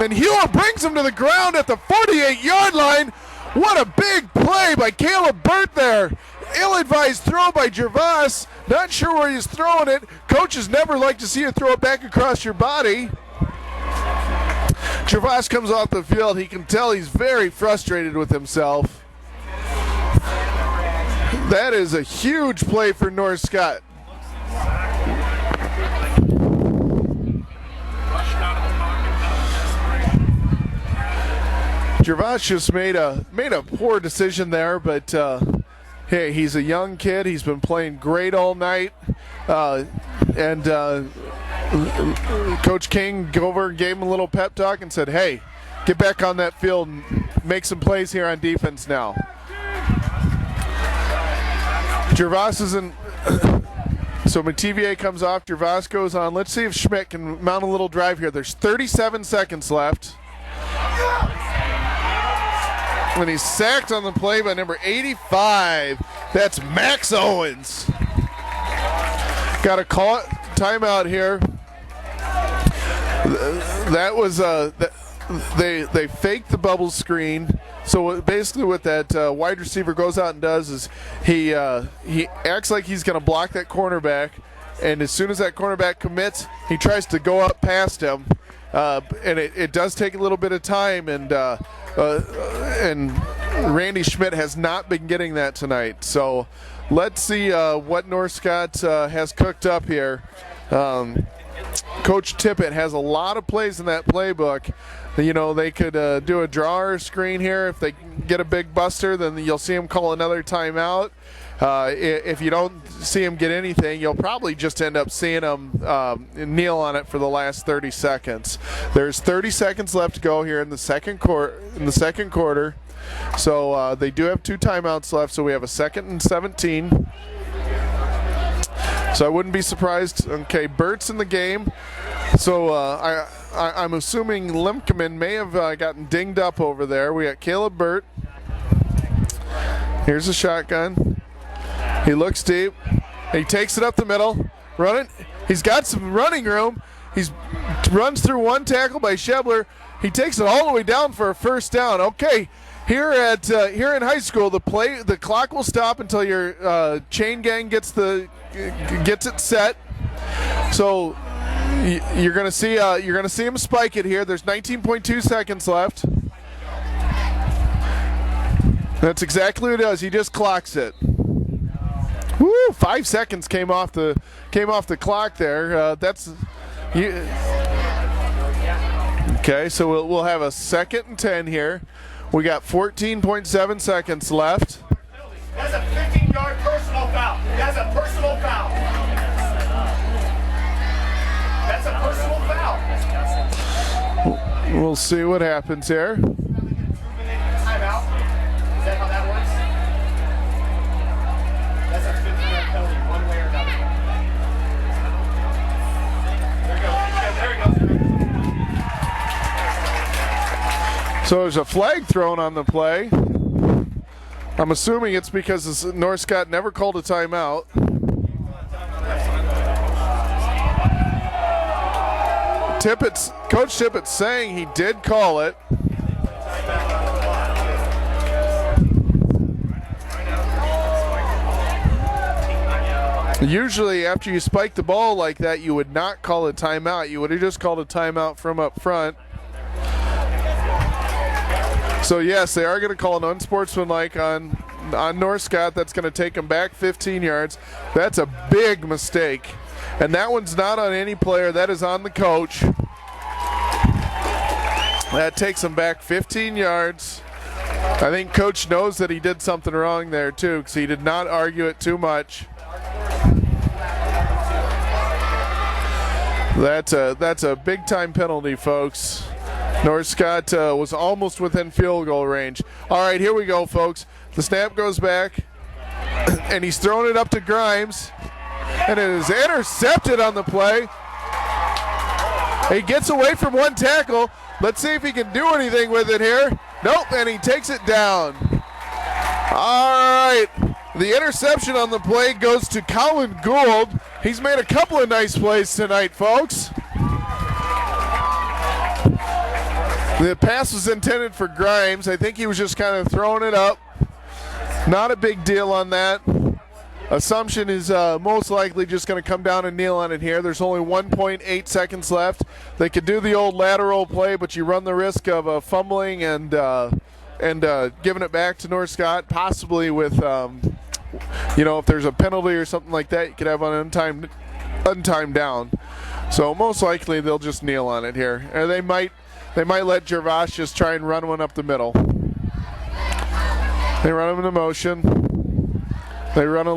and Hewitt brings him to the ground at the 48-yard line. What a big play by Caleb Burt there. Ill-advised throw by Gervais. Not sure where he's throwing it. Coaches never like to see you throw it back across your body. Gervais comes off the field. He can tell he's very frustrated with himself. That is a huge play for North Scott. Gervais just made a poor decision there, but hey, he's a young kid. He's been playing great all night, and Coach King gave him a little pep talk and said, "Hey, get back on that field and make some plays here on defense now." Gervais isn't. So Mativier comes off. Gervais goes on. Let's see if Schmidt can mount a little drive here. There's 37 seconds left. And he's sacked on the play by number 85. That's Max Owens. Got to call it timeout here. That was they faked the bubble screen. So basically what that wide receiver goes out and does is he acts like he's going to block that cornerback, and as soon as that cornerback commits, he tries to go up past him. And it does take a little bit of time, and Randy Schmidt has not been getting that tonight. So let's see what North Scott has cooked up here. Coach Tippett has a lot of plays in that playbook. You know, they could do a draw screen here. If they get a big buster, then you'll see him call another timeout. If you don't see him get anything, you'll probably just end up seeing him kneel on it for the last 30 seconds. There's 30 seconds left to go here in the second quarter. So they do have 2 timeouts left. So we have a 2nd and 17. So I wouldn't be surprised. Okay, Burt's in the game. So I'm assuming Lemkeman may have gotten dinged up over there. We got Caleb Burt. Here's a shotgun. He looks deep. He takes it up the middle. Running. He's got some running room. He runs through one tackle by Schebler. He takes it all the way down for a first down. Okay, here in high school, the clock will stop until your chain gang gets it set. So you're gonna see him spike it here. There's 19.2 seconds left. That's exactly what he does. He just clocks it. Woo! 5 seconds came off the clock there. Okay, so we'll have a 2nd and 10 here. We got 14.7 seconds left. That's a 15-yard personal foul. That's a personal foul. That's a personal foul. We'll see what happens here. Timeout. Is that how that works? That's a 15-yard penalty, one way or another. There we go. So there's a flag thrown on the play. I'm assuming it's because North Scott never called a timeout. Coach Tippett's saying he did call it. Usually after you spike the ball like that, you would not call a timeout. You would have just called a timeout from up front. So yes, they are going to call an unsportsmanlike on North Scott. That's going to take them back 15 yards. That's a big mistake. And that one's not on any player. That is on the coach. That takes him back 15 yards. I think coach knows that he did something wrong there too, because he did not argue it too much. That's a big time penalty, folks. North Scott was almost within field goal range. All right, here we go, folks. The snap goes back, and he's throwing it up to Grimes, and it is intercepted on the play. He gets away from one tackle. Let's see if he can do anything with it here. Nope, and he takes it down. All right, the interception on the play goes to Colin Gould. He's made a couple of nice plays tonight, folks. The pass was intended for Grimes. I think he was just kind of throwing it up. Not a big deal on that. Assumption is most likely just going to come down and kneel on it here. There's only 1.8 seconds left. They could do the old lateral play, but you run the risk of fumbling and giving it back to North Scott, possibly with, if there's a penalty or something like that, you could have an untimed down. So most likely they'll just kneel on it here. Or they might let Gervais just try and run one up the middle. They run him into motion. They run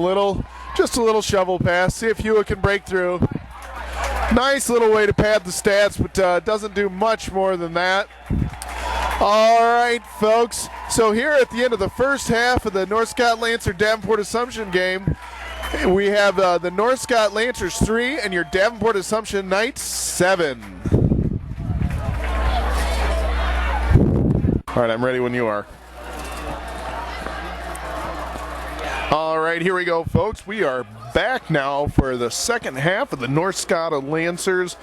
just a little shovel pass. See if Hewitt can break through. Nice little way to pad the stats, but doesn't do much more than that. All right, folks. So here at the end of the first half of the North Scott Lancer Davenport Assumption game, we have the North Scott Lancers 3 and your Davenport Assumption Knights 7. All right, I'm ready when you are. All right, here we go, folks. We are back now for the second half of the North Scott Lancers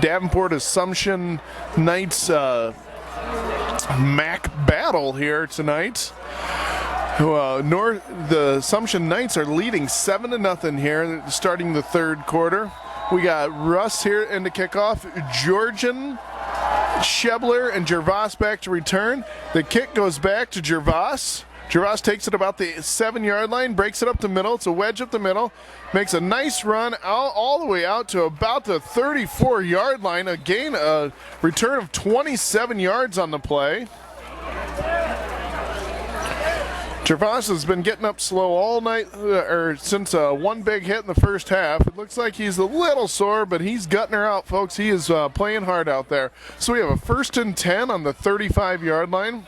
Davenport Assumption Knights MAC battle here tonight. The Assumption Knights are leading 7-0 here, starting the third quarter. We got Russ here in the kickoff, Georgian, Schebler, and Gervais back to return. The kick goes back to Gervais. Gervais takes it about the 7-yard line, breaks it up the middle. It's a wedge up the middle. Makes a nice run out all the way out to about the 34-yard line. Again, a return of 27 yards on the play. Gervais has been getting up slow all night, since one big hit in the first half. It looks like he's a little sore, but he's gutting her out, folks. He is playing hard out there. So we have a 1st and 10 on the 35-yard line.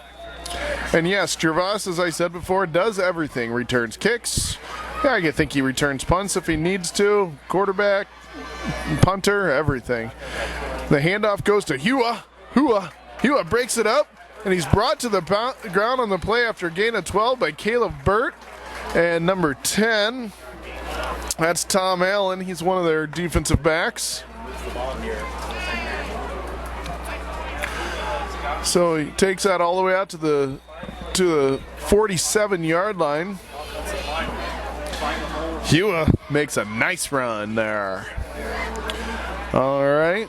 And yes, Gervais, as I said before, does everything. Returns kicks. Yeah, I think he returns punts if he needs to. Quarterback, punter, everything. The handoff goes to Hua. Hua breaks it up, and he's brought to the ground on the play after a gain of 12 by Caleb Burt. And number 10 That's Tom Allen. He's one of their defensive backs. So he takes that all the way out to the 47-yard line. Hua makes a nice run there. All right.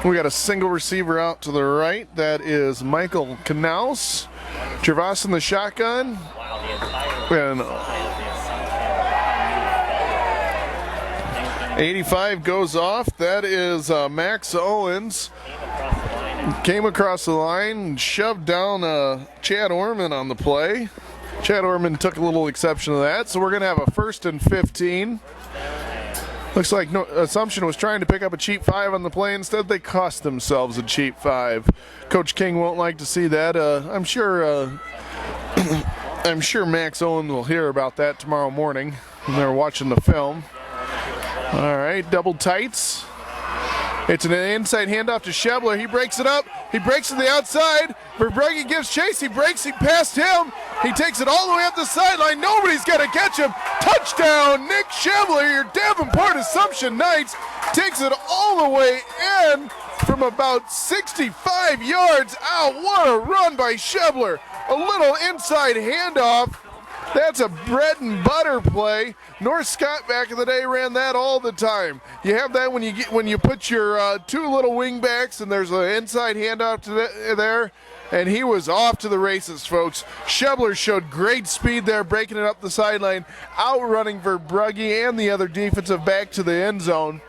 We got a single receiver out to the right. That is Michael Canelson. Gervais in the shotgun. And 85 goes off. That is Max Owens. Came across the line and shoved down Chad Orman on the play. Chad Orman took a little exception to that, so we're going to have a 1st and 15. Looks like Assumption was trying to pick up a cheap 5 on the play. Instead, they cost themselves a cheap 5. Coach King won't like to see that. I'm sure Max Owen will hear about that tomorrow morning when they're watching the film. All right, double tights. It's an inside handoff to Schebler. He breaks it up. He breaks to the outside. Verbrugge gives chase. He breaks. He passed him. He takes it all the way up the sideline. Nobody's going to catch him. Touchdown, Nick Schebler. Your Davenport Assumption Knights takes it all the way in from about 65 yards out. What a run by Schebler. A little inside handoff. That's a bread and butter play. North Scott back in the day ran that all the time. You have that when you put your 2 little wing backs and there's an inside handoff to there, and he was off to the races, folks. Schebler showed great speed there, breaking it up the sideline, outrunning Verbrugge and the other defensive back to the end zone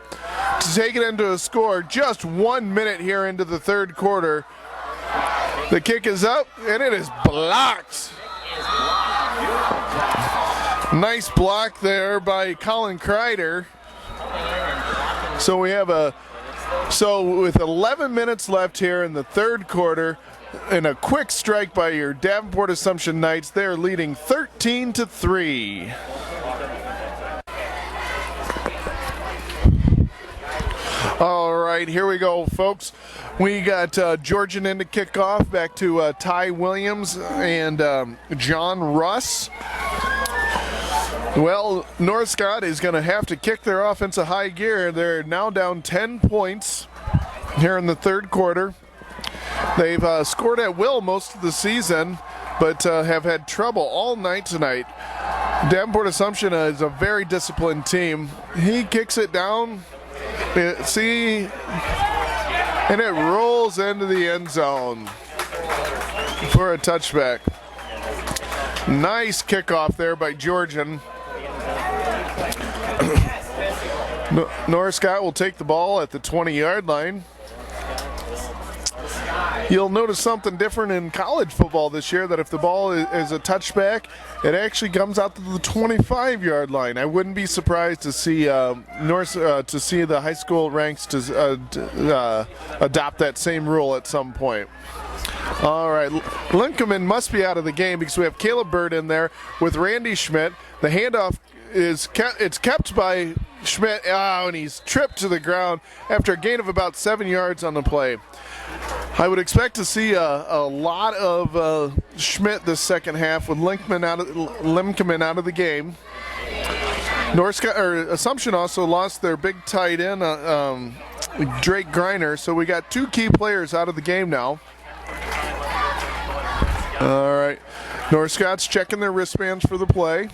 to take it into a score. Just 1 minute here into the third quarter. The kick is up and it is blocked. Nice block there by Colin Kreider. So we have with 11 minutes left here in the third quarter, and a quick strike by your Davenport Assumption Knights. They're leading 13-3. All right, here we go, folks. We got Georgian into kickoff, back to Ty Williams and John Russ. Well, North Scott is going to have to kick their offense a high gear. They're now down 10 points here in the third quarter. They've scored at will most of the season, but have had trouble all night tonight. Davenport Assumption is a very disciplined team. He kicks it down, and it rolls into the end zone for a touchback. Nice kickoff there by Georgian. North Scott will take the ball at the 20-yard line. You'll notice something different in college football this year, that if the ball is a touchback, it actually comes out to the 25-yard line. I wouldn't be surprised to see the high school ranks to adopt that same rule at some point. All right, Lincoln must be out of the game because we have Caleb Bird in there with Randy Schmidt. The handoff is kept by Schmidt, and he's tripped to the ground after a gain of about 7 yards on the play. I would expect to see a lot of Schmidt this second half with Linkman out of the game. Assumption also lost their big tight end, Drake Griner, so we got 2 key players out of the game now. All right, North Scott's checking their wristbands for the play.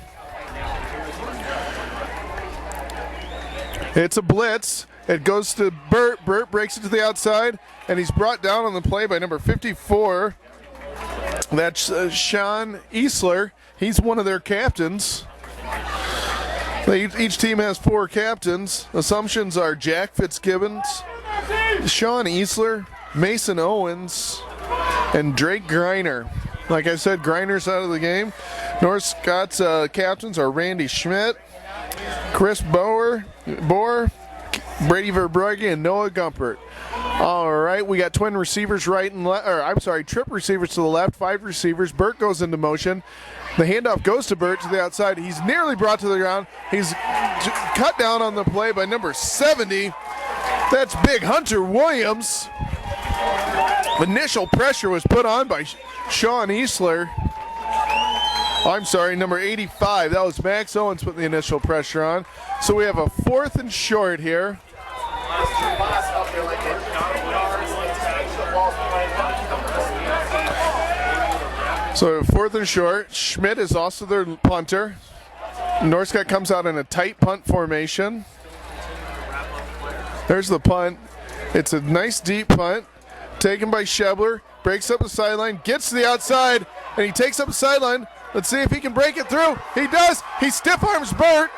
It's a blitz. It goes to Burt. Burt breaks it to the outside, and he's brought down on the play by number 54. That's Sean Easler. He's one of their captains. Each team has 4 captains. Assumptions are Jack Fitzgibbons, Sean Easler, Mason Owens, and Drake Griner. Like I said, Griner's out of the game. North Scott's captains are Randy Schmidt, Chris Boer, Brady Verbrugge, and Noah Gumpert. All right, we got twin receivers right and left, trip receivers to the left, 5 receivers. Burt goes into motion. The handoff goes to Burt to the outside. He's nearly brought to the ground. He's cut down on the play by number 70. That's big Hunter Williams. Initial pressure was put on by Sean Easler. I'm sorry, number 85. That was Max Owens putting the initial pressure on. So we have a 4th and short here. So 4th and short. Schmidt is also their punter. Northcott comes out in a tight punt formation. There's the punt. It's a nice deep punt. Taken by Shebler. Breaks up the sideline. Gets to the outside. And he takes up the sideline. Let's see if he can break it through. He does. He stiff arms Burt.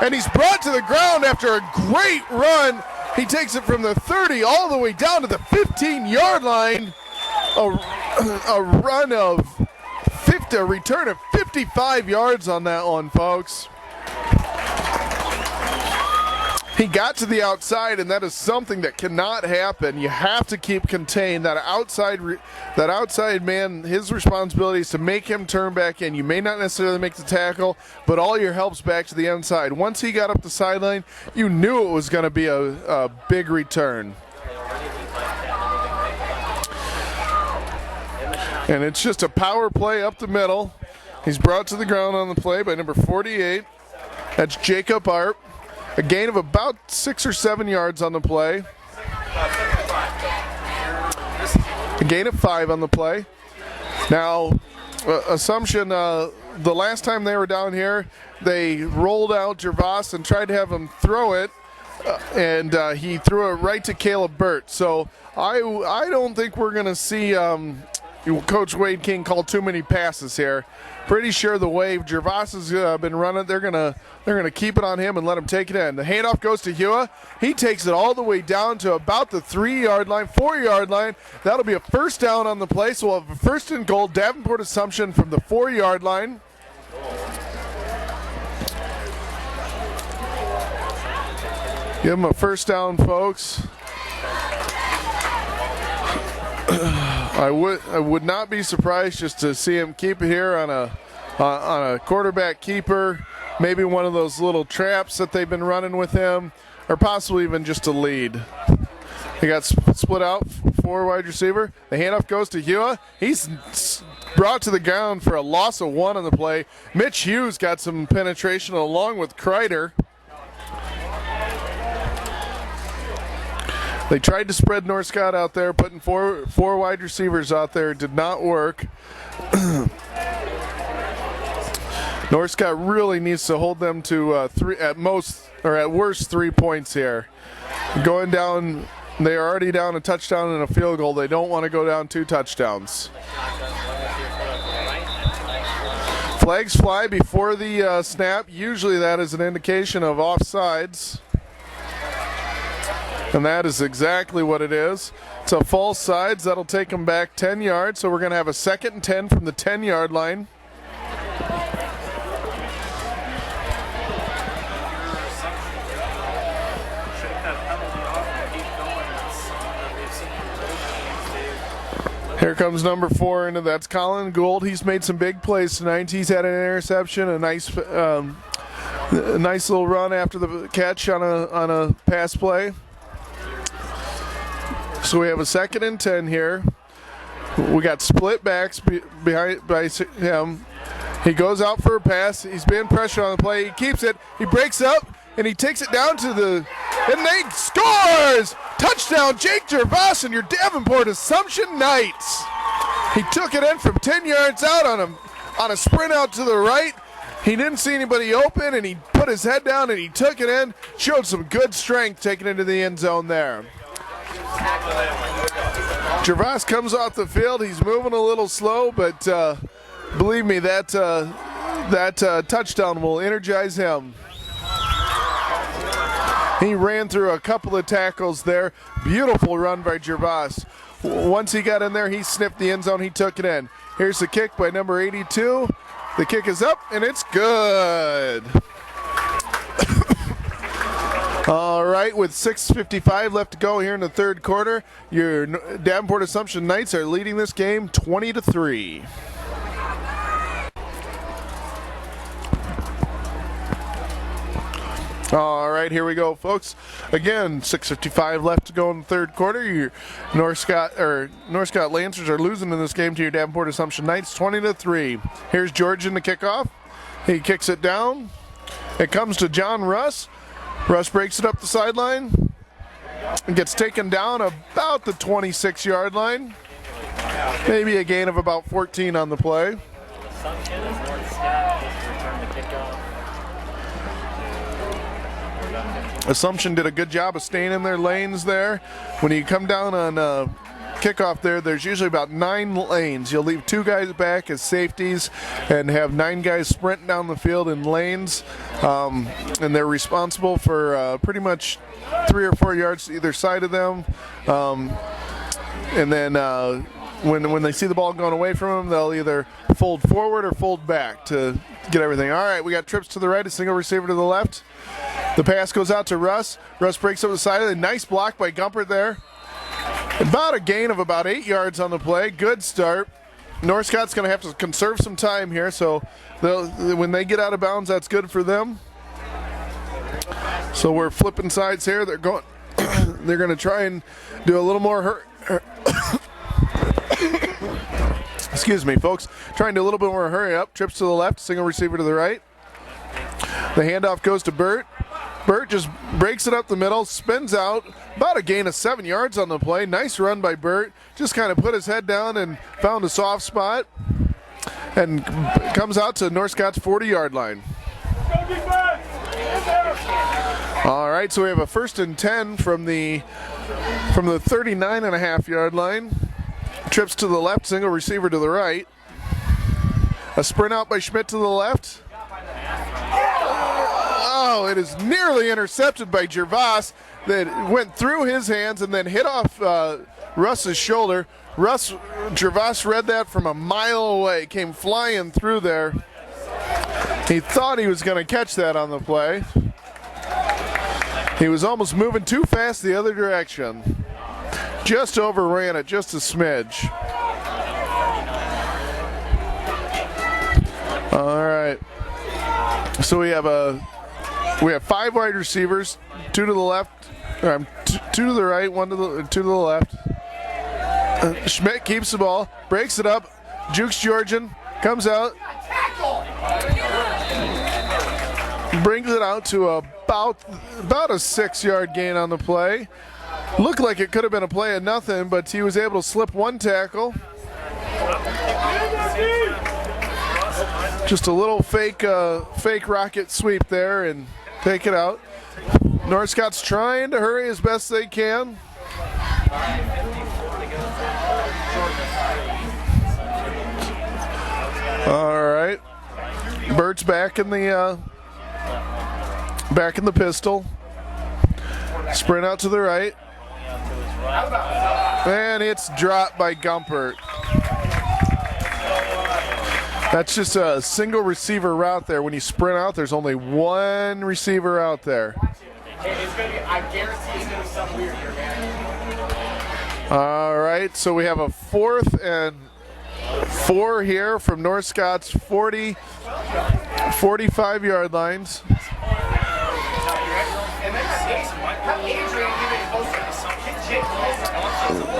And he's brought to the ground after a great run. He takes it from the 30 all the way down to the 15-yard line. A run of 50, a return of 55 yards on that one, folks. He got to the outside, and that is something that cannot happen. You have to keep contained. That outside man, his responsibility is to make him turn back in. You may not necessarily make the tackle, but all your help's back to the inside. Once he got up the sideline, you knew it was going to be a big return. And it's just a power play up the middle. He's brought to the ground on the play by number 48. That's Jacob Arp. A gain of about 6 or 7 yards on the play. A gain of 5 on the play. Now, Assumption, the last time they were down here, they rolled out Gervais and tried to have him throw it, and he threw it right to Caleb Burt. So I don't think we're going to see Coach Wade King call too many passes here. Pretty sure the way Gervais has been running, they're gonna keep it on him and let him take it in. The handoff goes to Hua. He takes it all the way down to about the 3-yard line, 4-yard line. That'll be a first down on the play. So we'll have a 1st and goal. Davenport Assumption from the 4-yard line. Give him a first down, folks. I would not be surprised just to see him keep it here on a quarterback keeper, maybe one of those little traps that they've been running with him, or possibly even just a lead. He got split out for wide receiver. The handoff goes to Hua. He's brought to the ground for a loss of 1 on the play. Mitch Hughes got some penetration along with Kreider. They tried to spread Northcott out there, putting four wide receivers out there. It did not work. Northcott really needs to hold them to 3 at most, or at worst 3 points here. Going down, they are already down a touchdown and a field goal. They don't want to go down 2 touchdowns. Flags fly before the snap. Usually that is an indication of offsides. And that is exactly what it is. It's a false sides. That'll take them back 10 yards. So we're going to have a 2nd and 10 from the 10-yard line. Here comes number 4 into that's Colin Gould. He's made some big plays tonight. He's had an interception, a nice little run after the catch on a pass play. So we have a 2nd and 10 here. We got split backs behind by him. He goes out for a pass. He's being pressured on the play. He keeps it. He breaks up and he takes it down to the, and they scores! Touchdown, Jake Gervais and your Davenport Assumption Knights. He took it in from 10 yards out on a sprint out to the right. He didn't see anybody open and he put his head down and he took it in. Showed some good strength taking it into the end zone there. Gervais comes off the field. He's moving a little slow, but believe me, that touchdown will energize him. He ran through a couple of tackles there. Beautiful run by Gervais. Once he got in there, he sniffed the end zone. He took it in. Here's the kick by number 82. The kick is up, and it's good. All right, with 6:55 left to go here in the 3rd quarter, your Davenport Assumption Knights are leading this game 20-3. All right, here we go, folks. Again, 6:55 left to go in the third quarter. Your North Scott Lancers are losing in this game to your Davenport Assumption Knights, 20-3. Here's George in the kickoff. He kicks it down. It comes to John Russ. Russ breaks it up the sideline. It gets taken down about the 26-yard line. Maybe a gain of about 14 on the play. Assumption is North Scott just returned the kickoff. Assumption did a good job of staying in their lanes there. When you come down on kickoff there's usually about 9 lanes. You'll leave 2 guys back as safeties and have 9 guys sprinting down the field in lanes. And they're responsible for pretty much 3 or 4 yards to either side of them. And then when they see the ball going away from them, they'll either fold forward or fold back to get everything. All right, we got trips to the right, a single receiver to the left. The pass goes out to Russ. Russ breaks up the side of it. Nice block by Gumpert there. About a gain of about 8 yards on the play. Good start. North Scott's going to have to conserve some time here, so when they get out of bounds, that's good for them. So we're flipping sides here. They're going to try and do a little more excuse me, folks. Trying to do a little bit more hurry up. Trips to the left, single receiver to the right. The handoff goes to Burt. Burt just breaks it up the middle, spins out, about a gain of 7 yards on the play. Nice run by Burt. Just kind of put his head down and found a soft spot. And comes out to North Scott's 40-yard line. All right, so we have a 1st and 10 from the 39.5-yard line. Trips to the left, single receiver to the right. A sprint out by Schmidt to the left. Oh, it is nearly intercepted by Gervais. That went through his hands and then hit off Russ's shoulder. Gervais read that from a mile away, came flying through there. He thought he was going to catch that on the play. He was almost moving too fast the other direction. Just overran it, just a smidge. All right. So we have 5 wide receivers, 2 to the left, 2 to the right, 2 to the left. Schmidt keeps the ball, breaks it up, jukes Georgian, comes out, brings it out to about a 6-yard gain on the play. Looked like it could have been a play of nothing, but he was able to slip 1 tackle. Just a little fake rocket sweep there and take it out. North Scott's trying to hurry as best they can. All right, Burt's back in the pistol. Sprint out to the right, and it's dropped by Gumpert. That's just a single receiver route there. When you sprint out, there's only 1 receiver out there. I guarantee it's going to be something weird here, man. All right, so we have a 4th and 4 here from North Scott's 45-yard lines.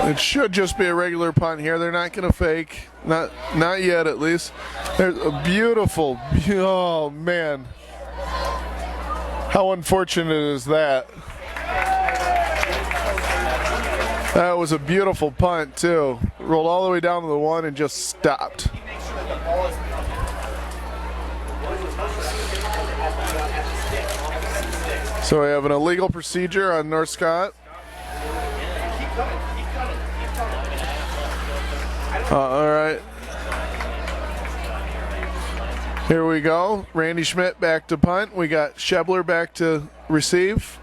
It should just be a regular punt here. They're not going to fake. Not yet, at least. There's a beautiful, oh man. How unfortunate is that? That was a beautiful punt, too. Rolled all the way down to the 1 and just stopped. So we have an illegal procedure on North Scott. All right. Here we go. Randy Schmidt back to punt. We got Shebler back to receive.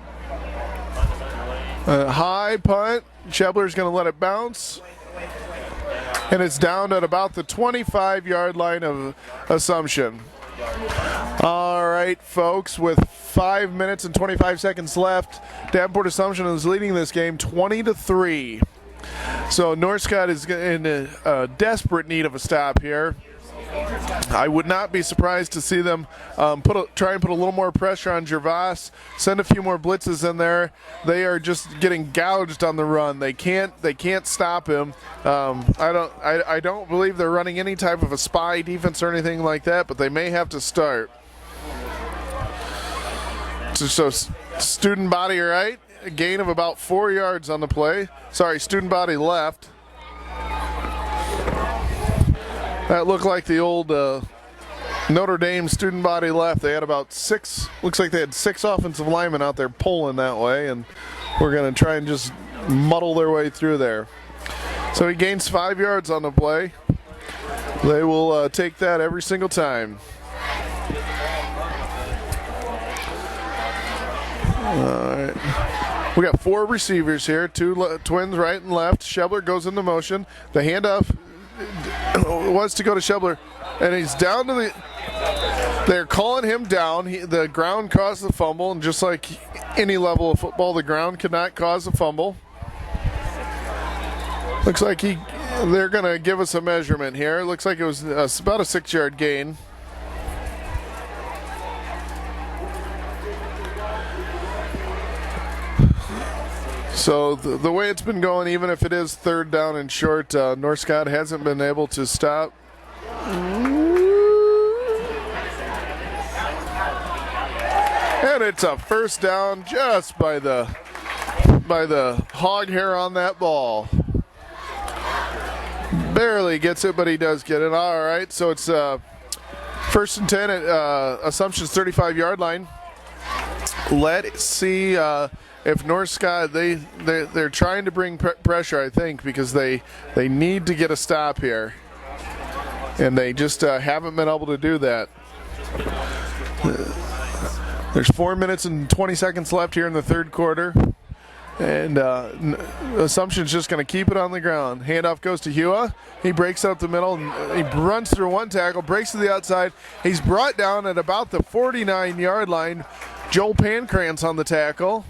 High punt. Shebler's going to let it bounce. And it's down at about the 25-yard line of Assumption. All right, folks, with 5 minutes and 25 seconds left, Davenport Assumption is leading this game 20-3. So North Scott is in a desperate need of a stop here. I would not be surprised to see them try and put a little more pressure on Gervais, send a few more blitzes in there. They are just getting gouged on the run. They can't stop him. I don't believe they're running any type of a spy defense or anything like that, but they may have to start. So student body right, a gain of about 4 yards on the play. Sorry, student body left. That looked like the old Notre Dame student body left. They had about 6, looks like they had 6 offensive linemen out there pulling that way, and we're going to try and just muddle their way through there. So he gains 5 yards on the play. They will take that every single time. All right. We got 4 receivers here, 2 twins right and left. Shebler goes into motion. The handoff was to go to Shebler, and he's down to the. They're calling him down. The ground caused the fumble, and just like any level of football, the ground cannot cause a fumble. Looks like they're going to give us a measurement here. It looks like it was about a 6-yard gain. So the way it's been going, even if it is 3rd down and short, North Scott hasn't been able to stop. And it's a 1st down just by the hog hair on that ball. Barely gets it, but he does get it. All right, so it's 1st and 10 at Assumption's 35-yard line. Let's see if North Scott, they're trying to bring pressure, I think, because they need to get a stop here. And they just haven't been able to do that. There's 4 minutes and 20 seconds left here in the 3rd quarter. And Assumption's just going to keep it on the ground. Handoff goes to Hua. He breaks up the middle. And he runs through 1 tackle, breaks to the outside. He's brought down at about the 49-yard line. Joel Pancrantz on the tackle.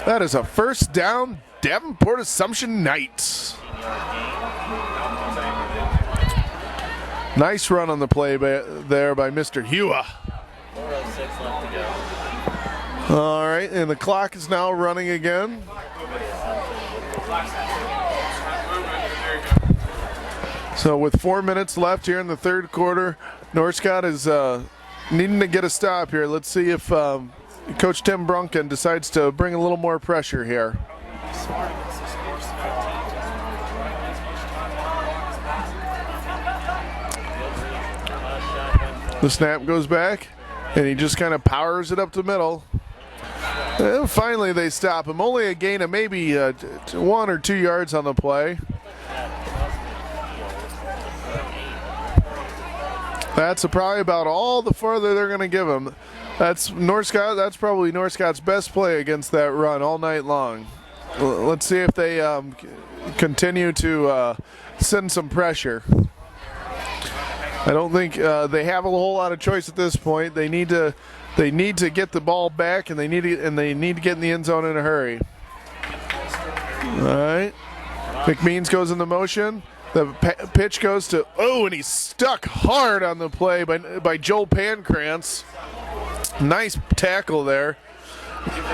That is a 1st down, Davenport Assumption Knights. Nice run on the play there by Mr. Hua. 4:06 left to go. All right, and the clock is now running again. So with 4 minutes left here in the 3rd quarter, North Scott is needing to get a stop here. Let's see if Coach Tim Brunken decides to bring a little more pressure here. The snap goes back, and he just kind of powers it up the middle. And finally, they stop him. Only a gain of maybe 1 or 2 yards on the play. That's probably about all the farther they're going to give him. That's North Scott. That's probably North Scott's best play against that run all night long. Let's see if they continue to send some pressure. I don't think they have a whole lot of choice at this point. They need to get the ball back, and they need to get in the end zone in a hurry. All right, McMeans goes into motion. The pitch goes to and he's stuck hard on the play by Joel Pancrantz. Nice tackle there.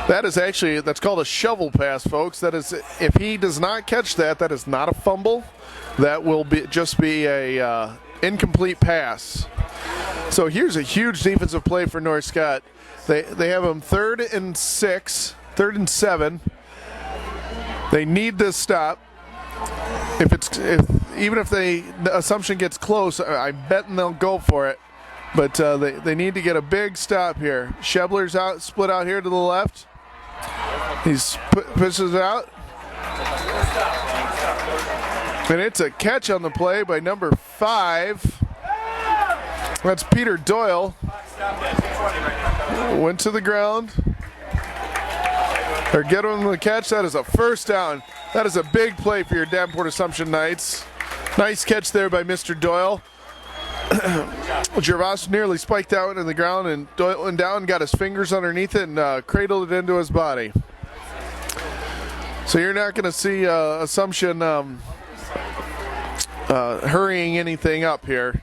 That's called a shovel pass, folks. That is, if he does not catch that, that is not a fumble. That will just be a incomplete pass. So here's a huge defensive play for North Scott. They have them 3rd and 6, 3rd and 7. They need this stop. Even if the Assumption gets close, I bet they'll go for it. But they need to get a big stop here. Shebler's out, split out here to the left. He pushes out. And it's a catch on the play by number 5. That's Peter Doyle. Went to the ground. Or get him the catch. That is a 1st down. That is a big play for your Davenport Assumption Knights. Nice catch there by Mr. Doyle. Gervais nearly spiked out in the ground, and Doyle went down, got his fingers underneath it, and cradled it into his body. So you're not going to see Assumption hurrying anything up here.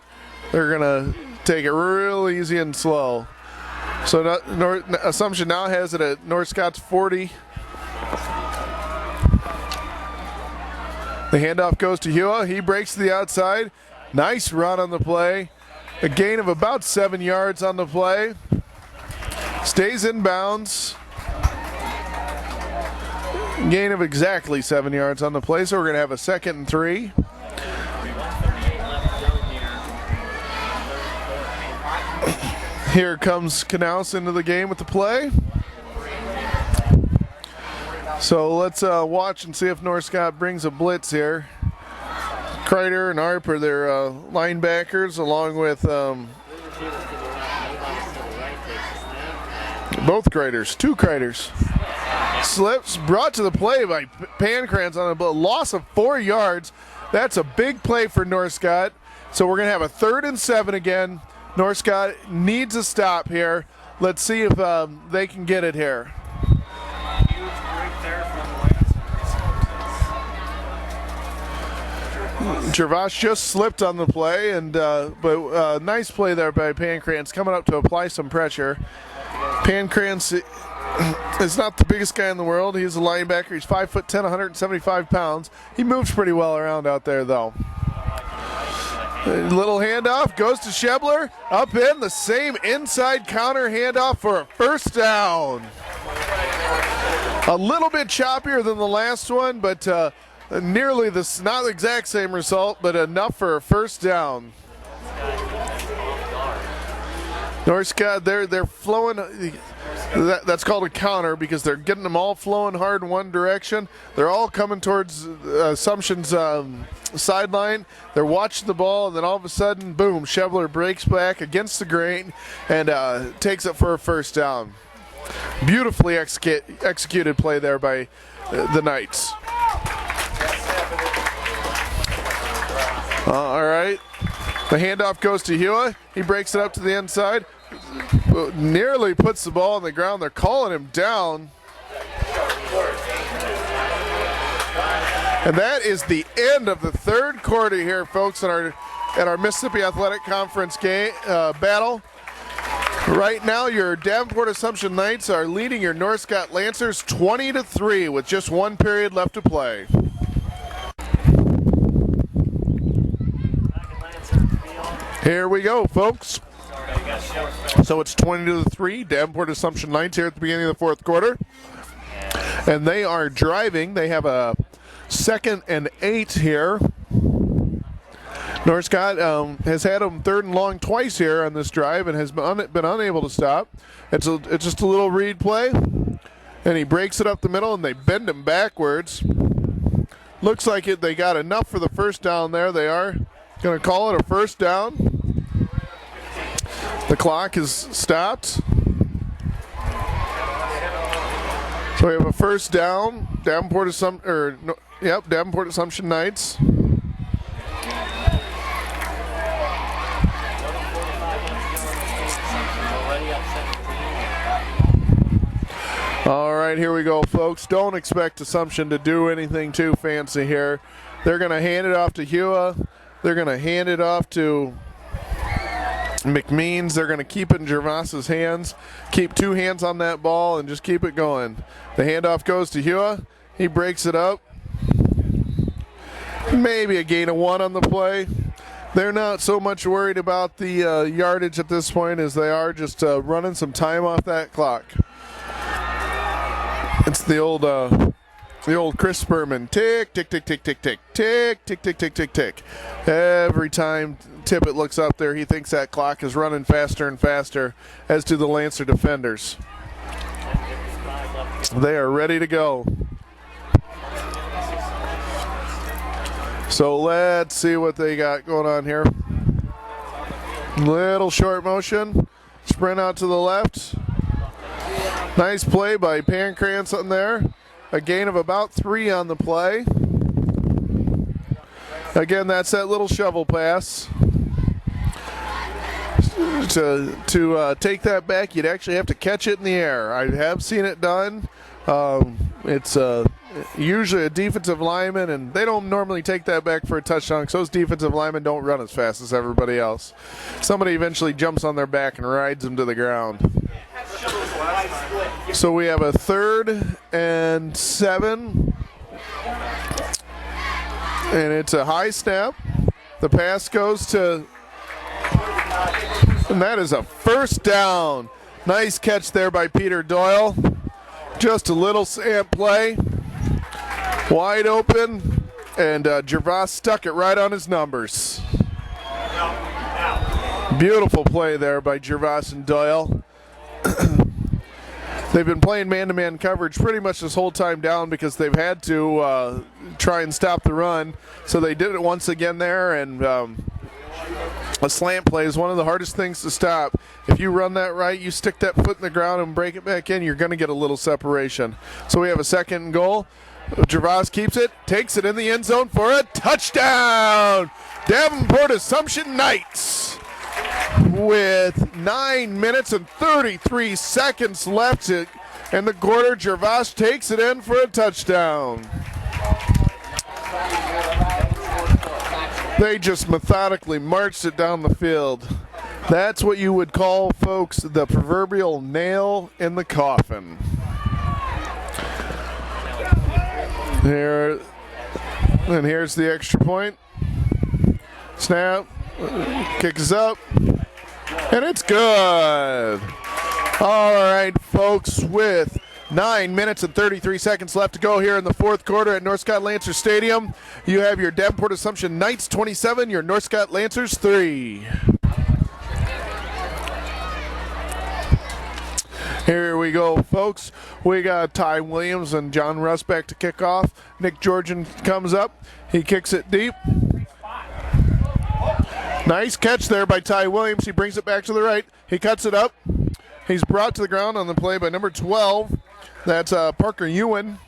they're going to take it real easy and slow. So Assumption now has it at North Scott's 40. The handoff goes to Hua. He breaks to the outside. Nice run on the play. A gain of about 7 yards on the play. Stays in bounds. Gain of exactly 7 yards on the play, so we're going to have a 2nd and 3. Here comes Canelson into the game with the play. So let's watch and see if North Scott brings a blitz here. Kreider and Arp are their linebackers, along with both Kreiders, 2 Kreiders. Slips, brought to the play by Pancrans on a loss of 4 yards. That's a big play for North Scott. So we're going to have a 3rd and 7 again. North Scott needs a stop here. Let's see if they can get it here. Gervais just slipped on the play, and but nice play there by Pancrans, coming up to apply some pressure. Pancrans is not the biggest guy in the world. He's a linebacker. He's 5'10", 175 pounds. He moves pretty well around out there, though. A little handoff goes to Schebler. Up in the same inside counter handoff for a 1st down. A little bit choppier than the last one, but nearly this, not the exact same result, but enough for a 1st down. North Scott, they're flowing. That's called a counter because they're getting them all flowing hard in one direction. They're all coming towards Assumption's sideline. They're watching the ball, and then all of a sudden, boom, Schebler breaks back against the grain and takes it for a 1st down. Beautifully executed play there by the Knights. All right. The handoff goes to Hua. He breaks it up to the inside. Nearly puts the ball on the ground. They're calling him down. And that is the end of the 3rd quarter here, folks, at our Mississippi Athletic Conference game battle. Right now, your Davenport Assumption Knights are leading your North Scott Lancers 20-3 with just 1 period left to play. Here we go, folks. So it's 20-3, Davenport Assumption Knights here at the beginning of the 4th quarter. And they are driving. They have a 2nd and 8 here. North Scott has had them 3rd and long twice here on this drive and has been unable to stop. It's just a little read play. And he breaks it up the middle, and they bend him backwards. Looks like they got enough for the 1st down there. They are going to call it a 1st down. The clock is stopped. So we have a 1st down. Davenport Assumption Knights. All right, here we go, folks. Don't expect Assumption to do anything too fancy here. They're going to hand it off to Hua. They're going to hand it off to McMeans. They're going to keep it in Gervais's hands. Keep 2 hands on that ball and just keep it going. The handoff goes to Hua. He breaks it up. Maybe a gain of 1 on the play. They're not so much worried about the yardage at this point as they are just running some time off that clock. It's the old Chris Berman. Tick, tick, tick, tick, tick, tick, tick, tick, tick, tick, tick, tick. Every time Tippett looks up there, he thinks that clock is running faster and faster, as do the Lancer defenders. They are ready to go. So let's see what they got going on here. Little short motion. Sprint out to the left. Nice play by Pancrans there. A gain of about 3 on the play. Again, that's that little shovel pass. To take that back, you'd actually have to catch it in the air. I have seen it done. It's usually a defensive lineman, and they don't normally take that back for a touchdown because those defensive linemen don't run as fast as everybody else. Somebody eventually jumps on their back and rides them to the ground. So we have a 3rd and 7. And it's a high snap. The pass goes to, and that is a first down. Nice catch there by Peter Doyle. Just a little slant play. Wide open, and Gervais stuck it right on his numbers. Beautiful play there by Gervais and Doyle. They've been playing man-to-man coverage pretty much this whole time down because they've had to try and stop the run. So they did it once again there, and a slant play is one of the hardest things to stop. If you run that right, you stick that foot in the ground and break it back in, you're going to get a little separation. So we have a 2nd and goal. Gervais keeps it, takes it in the end zone for a touchdown. Davenport Assumption Knights. With 9 minutes and 33 seconds left in the quarter, Gervais takes it in for a touchdown. They just methodically marched it down the field. That's what you would call, folks, the proverbial nail in the coffin. Here, and here's the extra point. Snap, kicks up. And it's good. All right, folks, with 9 minutes and 33 seconds left to go here in the 4th quarter at North Scott Lancer Stadium, you have your Davenport Assumption Knights 27, your North Scott Lancers 3. Here we go, folks. We got Ty Williams and John Russ back to kick off. Nick Georgian comes up. He kicks it deep. Nice catch there by Ty Williams. He brings it back to the right. He cuts it up. He's brought to the ground on the play by number 12. That's Parker Ewan.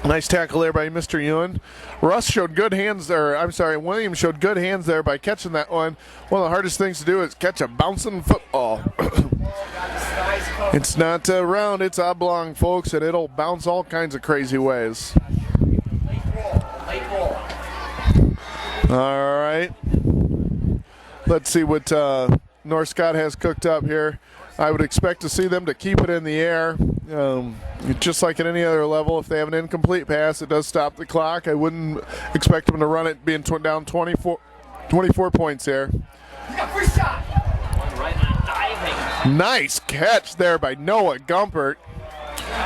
Nice tackle there by Mr. Ewan. Russ showed good hands there. I'm sorry, Williams showed good hands there by catching that one. One of the hardest things to do is catch a bouncing football. It's not round, it's oblong, folks, and it'll bounce all kinds of crazy ways. All right. Let's see what North Scott has cooked up here. I would expect to see them to keep it in the air. Just like at any other level, if they have an incomplete pass, it does stop the clock. I wouldn't expect them to run it being down 24 points here. Nice catch there by Noah Gumpert.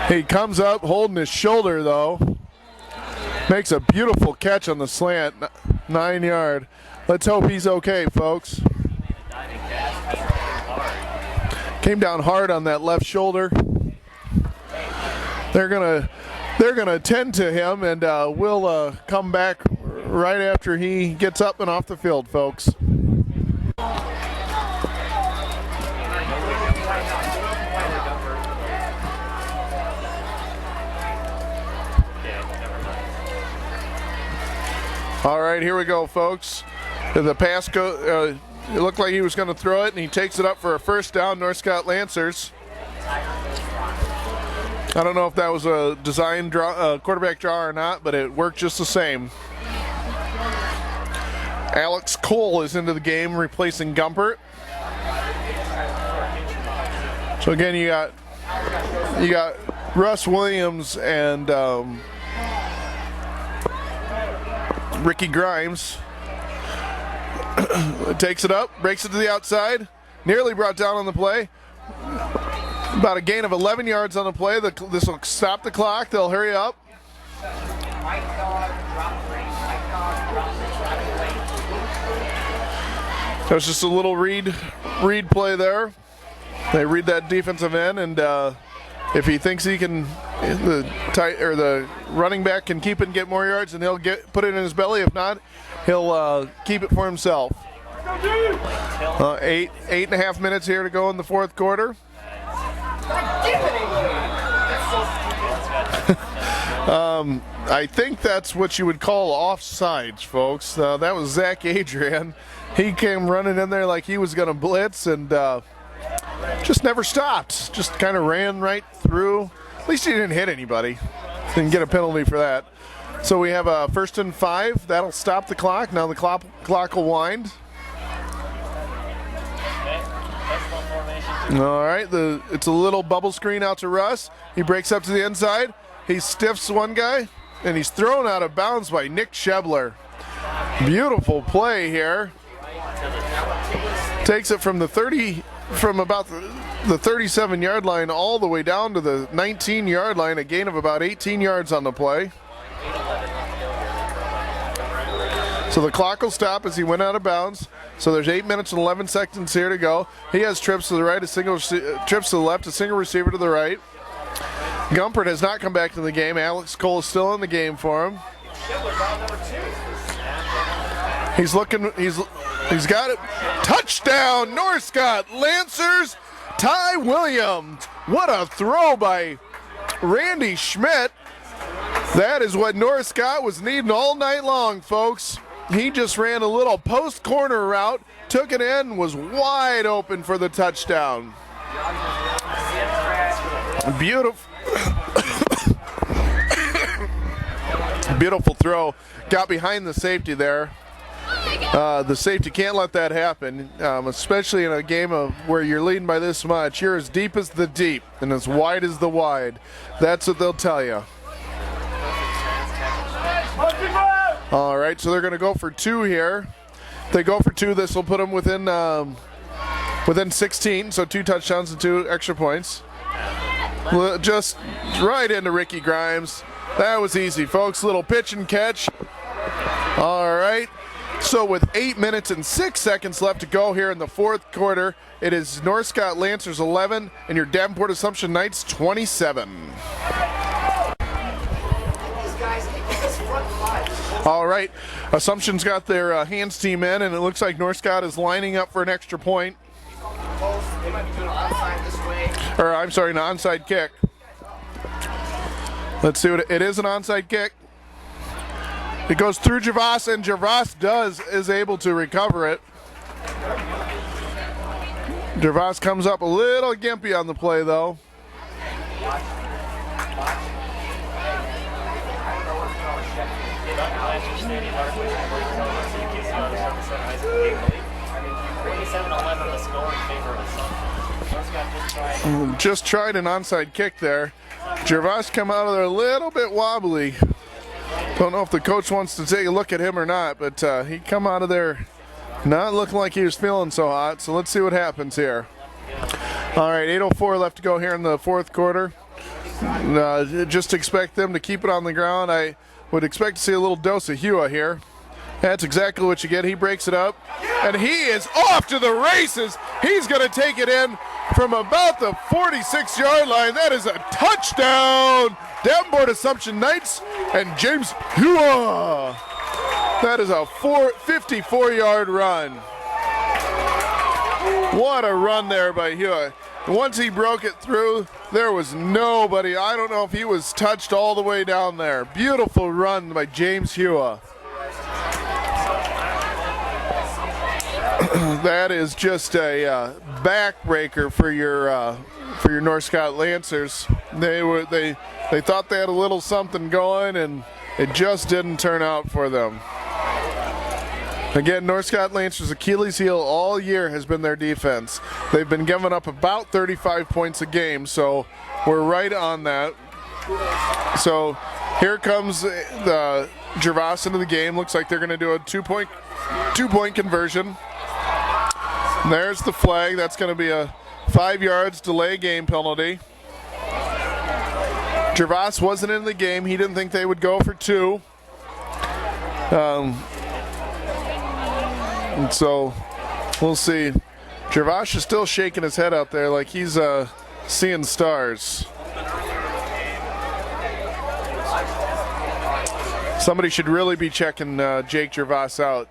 He comes up holding his shoulder, though. Makes a beautiful catch on the slant, 9 yard. Let's hope he's okay, folks. Came down hard on that left shoulder. They're gonna attend to him, and we'll come back right after he gets up and off the field, folks. All right, here we go, folks. The pass it looked like he was going to throw it, and he takes it up for a first down, North Scott Lancers. I don't know if that was a design draw, quarterback draw or not, but it worked just the same. Alex Cole is into the game, replacing Gumpert. So again, you got Russ Williams and Ricky Grimes. Takes it up, breaks it to the outside, nearly brought down on the play. About a gain of 11 yards on the play. This will stop the clock. They'll hurry up. That was just a little read play there. They read that defensive end, and if he thinks he can, the running back can keep it and get more yards, and he'll put it in his belly. If not, he'll keep it for himself. 8.5 minutes here to go in the 4th quarter. I think that's what you would call offsides, folks. That was Zach Adrian. He came running in there like he was going to blitz, and just never stopped. Just kind of ran right through. At least he didn't hit anybody. Didn't get a penalty for that. So we have a 1st and 5. That'll stop the clock. Now the clock will wind. All right, it's a little bubble screen out to Russ. He breaks up to the inside. He stiffs one guy, and he's thrown out of bounds by Nick Shebler. Beautiful play here. Takes it from about the 37-yard line all the way down to the 19-yard line, a gain of about 18 yards on the play. So the clock will stop as he went out of bounds. So there's 8 minutes and 11 seconds here to go. He has trips to the right, trips to the left, a single receiver to the right. Gumpert has not come back to the game. Alex Cole is still in the game for him. He's got it. Touchdown, Northcott Lancers, Ty Williams. What a throw by Randy Schmidt. That is what Northcott was needing all night long, folks. He just ran a little post corner route, took it in, was wide open for the touchdown. Beautiful. Beautiful throw. Got behind the safety there. The safety can't let that happen, especially in a game where you're leading by this much. You're as deep as the deep and as wide as the wide. That's what they'll tell you. All right, so they're going to go for 2 here. If they go for 2, this will put them within 16, so 2 touchdowns and 2 extra points. Just right into Ricky Grimes. That was easy, folks. Little pitch and catch. All right. So with 8 minutes and 6 seconds left to go here in the 4th quarter, it is Northcott Lancers 11 and your Davenport Assumption Knights 27. All right, Assumption's got their hands team in, and it looks like Northcott is lining up for an extra point. Or I'm sorry, an onside kick. Let's see what it is. An onside kick. It goes through Javas, and Javas is able to recover it. Javas comes up a little gimpy on the play, though. Just tried an onside kick there. Javas come out of there a little bit wobbly. Don't know if the coach wants to take a look at him or not, but he come out of there not looking like he was feeling so hot. So let's see what happens here. All right, 8:04 left to go here in the 4th quarter. Just expect them to keep it on the ground. I would expect to see a little dose of Hua here. That's exactly what you get. He breaks it up, and he is off to the races. He's going to take it in from about the 46-yard line. That is a touchdown. Davenport Assumption Knights and James Hua. That is a 54-yard run. What a run there by Hua. Once he broke it through, there was nobody. I don't know if he was touched all the way down there. Beautiful run by James Hua. That is just a backbreaker for your Northcott Lancers. They thought they had a little something going, and it just didn't turn out for them. Again, Northcott Lancers' Achilles heel all year has been their defense. They've been giving up about 35 points a game, so we're right on that. So here comes the Gervais into the game. Looks like they're going to do a two-point conversion. And there's the flag. That's going to be a 5 yards delay game penalty. Gervais wasn't in the game. He didn't think they would go for 2. And so we'll see. Gervais is still shaking his head out there like he's seeing stars. Somebody should really be checking Jake Gervais out.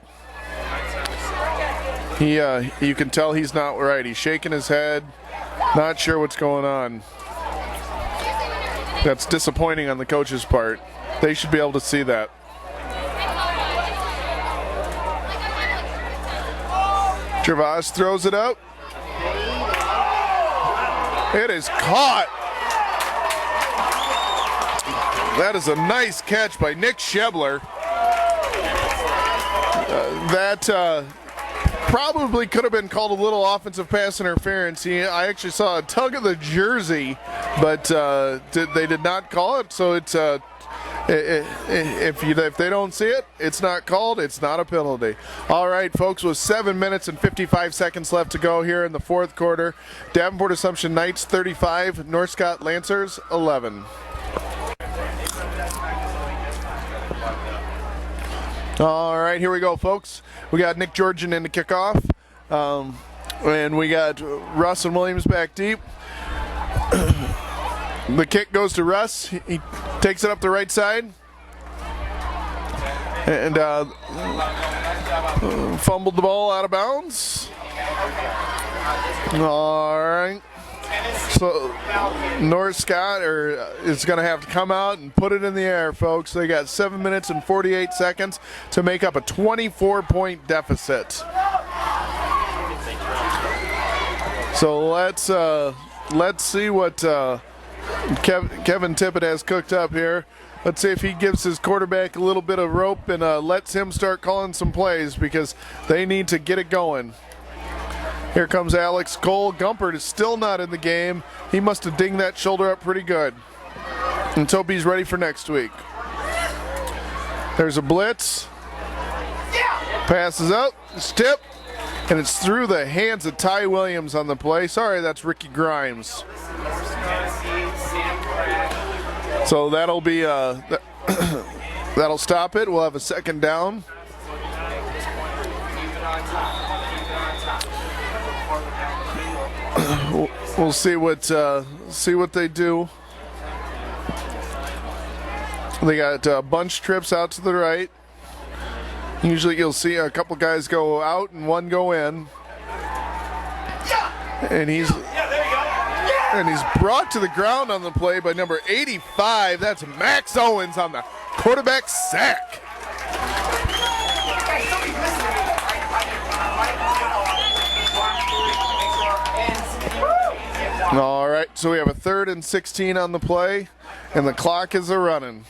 You can tell he's not right. He's shaking his head, not sure what's going on. That's disappointing on the coach's part. They should be able to see that. Gervais throws it up. It is caught. That is a nice catch by Nick Schebler. That probably could have been called a little offensive pass interference. I actually saw a tug of the jersey, but they did not call it. So it's if they don't see it, it's not called. It's not a penalty. All right, folks, with 7 minutes and 55 seconds left to go here in the fourth quarter, Davenport Assumption Knights 35, North Scott Lancers 11. All right, here we go, folks. We got Nick Georgian in the kickoff, and we got Russ and Williams back deep. The kick goes to Russ. He takes it up the right side, and fumbled the ball out of bounds. All right. So North Scott is going to have to come out and put it in the air, folks. They got 7 minutes and 48 seconds to make up a 24-point deficit. So let's see what Kevin Tippett has cooked up here. Let's see if he gives his quarterback a little bit of rope and lets him start calling some plays, because they need to get it going. Here comes Alex Cole. Gumpert is still not in the game. He must have dinged that shoulder up pretty good. Let's hope he's ready for next week. There's a blitz. Passes up. It's tipped. And it's through the hands of Ty Williams on the play. Sorry, that's Ricky Grimes. So that'll be that'll stop it. We'll have a second down. We'll see what they do. They got bunch trips out to the right. Usually you'll see a couple guys go out and one go in. And he's brought to the ground on the play by number 85. That's Max Owens on the quarterback sack. All right, so we have a 3rd and 16 on the play, and the clock is a-running.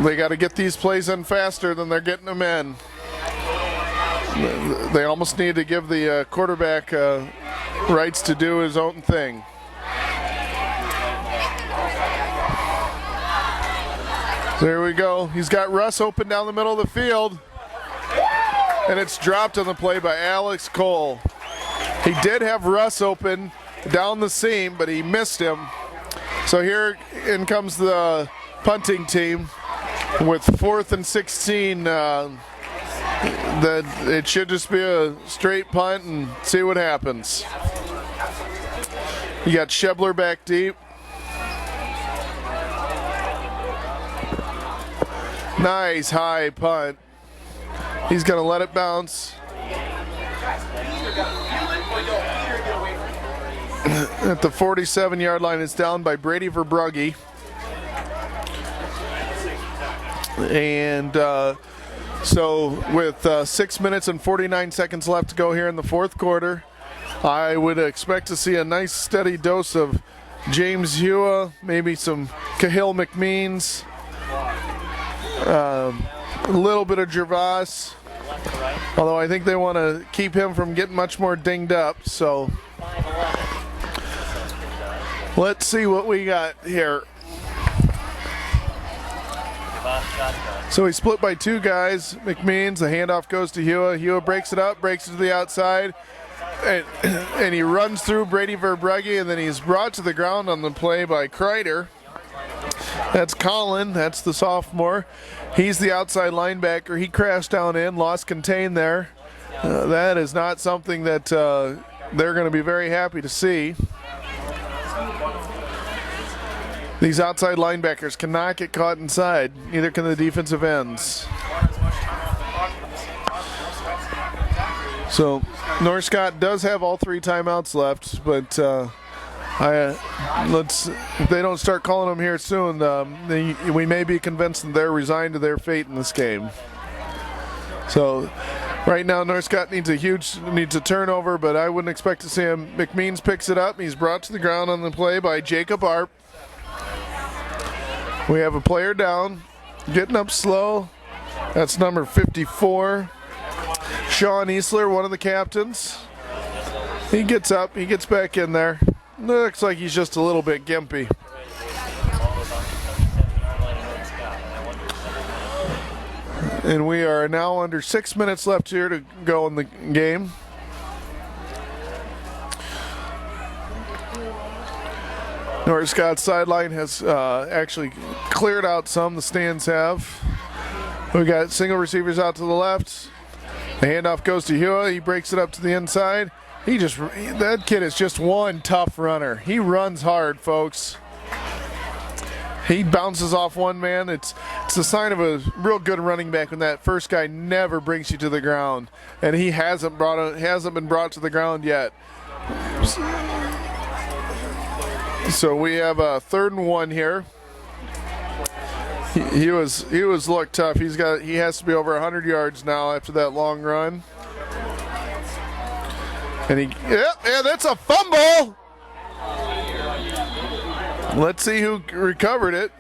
They got to get these plays in faster than they're getting them in. They almost need to give the quarterback rights to do his own thing. There we go. He's got Russ open down the middle of the field. And it's dropped on the play by Alex Cole. He did have Russ open down the seam, but he missed him. So here in comes the punting team with 4th and 16. That it should just be a straight punt and see what happens. You got Schebler back deep. Nice high punt. He's going to let it bounce. At the 47-yard line, it's down by Brady Verbrugge. And so with 6 minutes and 49 seconds left to go here in the fourth quarter, I would expect to see a nice steady dose of James Hua, maybe some Cahill McMeans, a little bit of Gervais, although I think they want to keep him from getting much more dinged up. So let's see what we got here. So he's split by 2 guys. McMeans, the handoff goes to Hua. Hua breaks it up, breaks it to the outside, and he runs through Brady Verbrugge, and then he's brought to the ground on the play by Kreider. That's Colin, that's the sophomore. He's the outside linebacker. He crashed down in, lost contain there. That is not something that they're going to be very happy to see. These outside linebackers cannot get caught inside, neither can the defensive ends. So North Scott does have all 3 timeouts left, but if they don't start calling them here soon, we may be convinced that they're resigned to their fate in this game. So Right now, North Scott needs a turnover, but I wouldn't expect to see him. McMeans picks it up. He's brought to the ground on the play by Jacob Arp. We have a player down, getting up slow. That's number 54, Sean Easler, one of the captains. He gets up, he gets back in there. Looks like he's just a little bit gimpy. And we are now under 6 minutes left here to go in the game. North Scott sideline has actually cleared out some, the stands have. We got single receivers out to the left. The handoff goes to Hua. He breaks it up to the inside. That kid is just one tough runner. He runs hard, folks. He bounces off one man. It's a sign of a real good running back when that first guy never brings you to the ground, and he hasn't been brought to the ground yet. So we have a 3rd and 1 here. He was looked tough. He has to be over 100 yards now after that long run. And that's a fumble. Let's see who recovered it.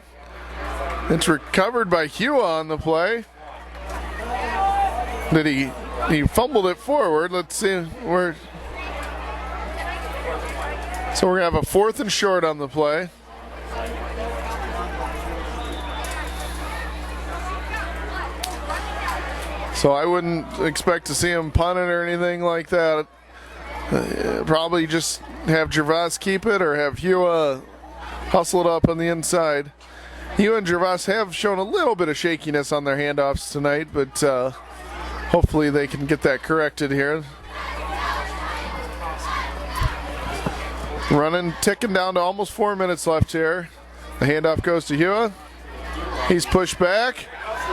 It's recovered by Hua on the play. Did he fumbled it forward? Let's see where. So we're gonna have a 4th and short on the play. So I wouldn't expect to see him punt it or anything like that. Probably just have Gervais keep it or have Hua hustle it up on the inside. Hua and Gervais have shown a little bit of shakiness on their handoffs tonight, but hopefully they can get that corrected here. Ticking down to almost 4 minutes left here. The handoff goes to Hua. He's pushed back,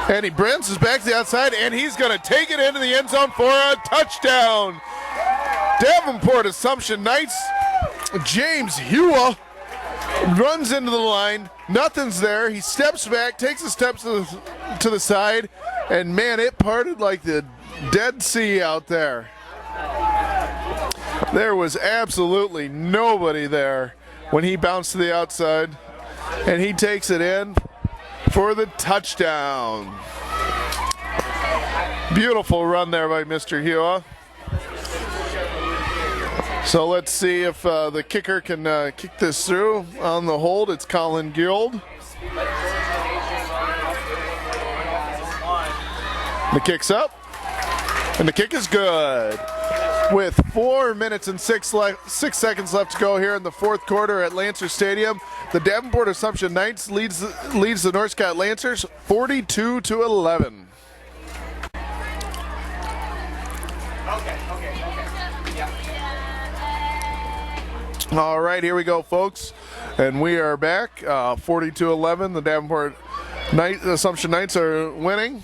and he bounces back to the outside, and he's going to take it into the end zone for a touchdown. Davenport Assumption Knights, James Hua runs into the line. Nothing's there. He steps back, takes a step to the side, and man, it parted like the Dead Sea out there. There was absolutely nobody there when he bounced to the outside, and he takes it in for the touchdown. Beautiful run there by Mr. Hua. So let's see if the kicker can kick this through. On the hold, it's Colin Guild. The kick's up, and the kick is good. With 4 minutes and 6 seconds left to go here in the 4th quarter at Lancer Stadium, the Davenport Assumption Knights leads the North Scott Lancers 42-11. All right, here we go, folks, and we are back. 42-11. The Davenport Assumption Knights are winning.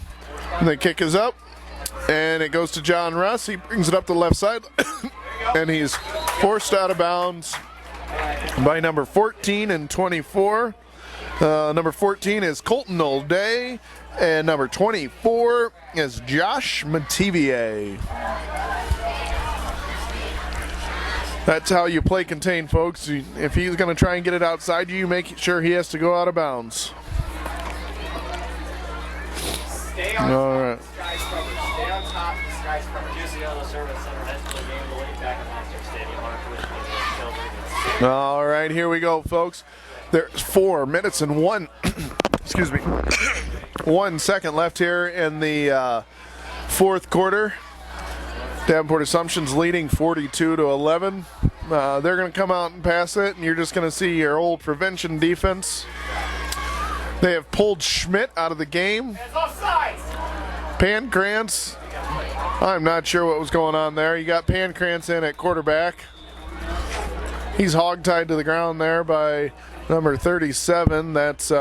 And the kick is up, and it goes to John Russ. He brings it up to the left side, and he's forced out of bounds by number 14 and 24. Number 14 is Colton O'Day, and number 24 is Josh Mativier. That's how you play contain, folks. If he's going to try and get it outside you, make sure he has to go out of bounds. Stay on All top. right. Sky's covered. Stay on top. Sky's covered. UCL Service Center heads to the game to lead back at Lancer Stadium on our tuition is All right, here we go, folks. There's 4 minutes and 1 excuse me, 1 second left here in the 4th quarter. Davenport Assumption's leading 42-11. They're going to come out and pass it, and you're just going to see your old prevention defense. They have pulled Schmidt out of the game. It's offside. Pancrantz, I'm not sure what was going on there. You got Pancrantz in at quarterback. He's hogtied to the ground there by number 37. That's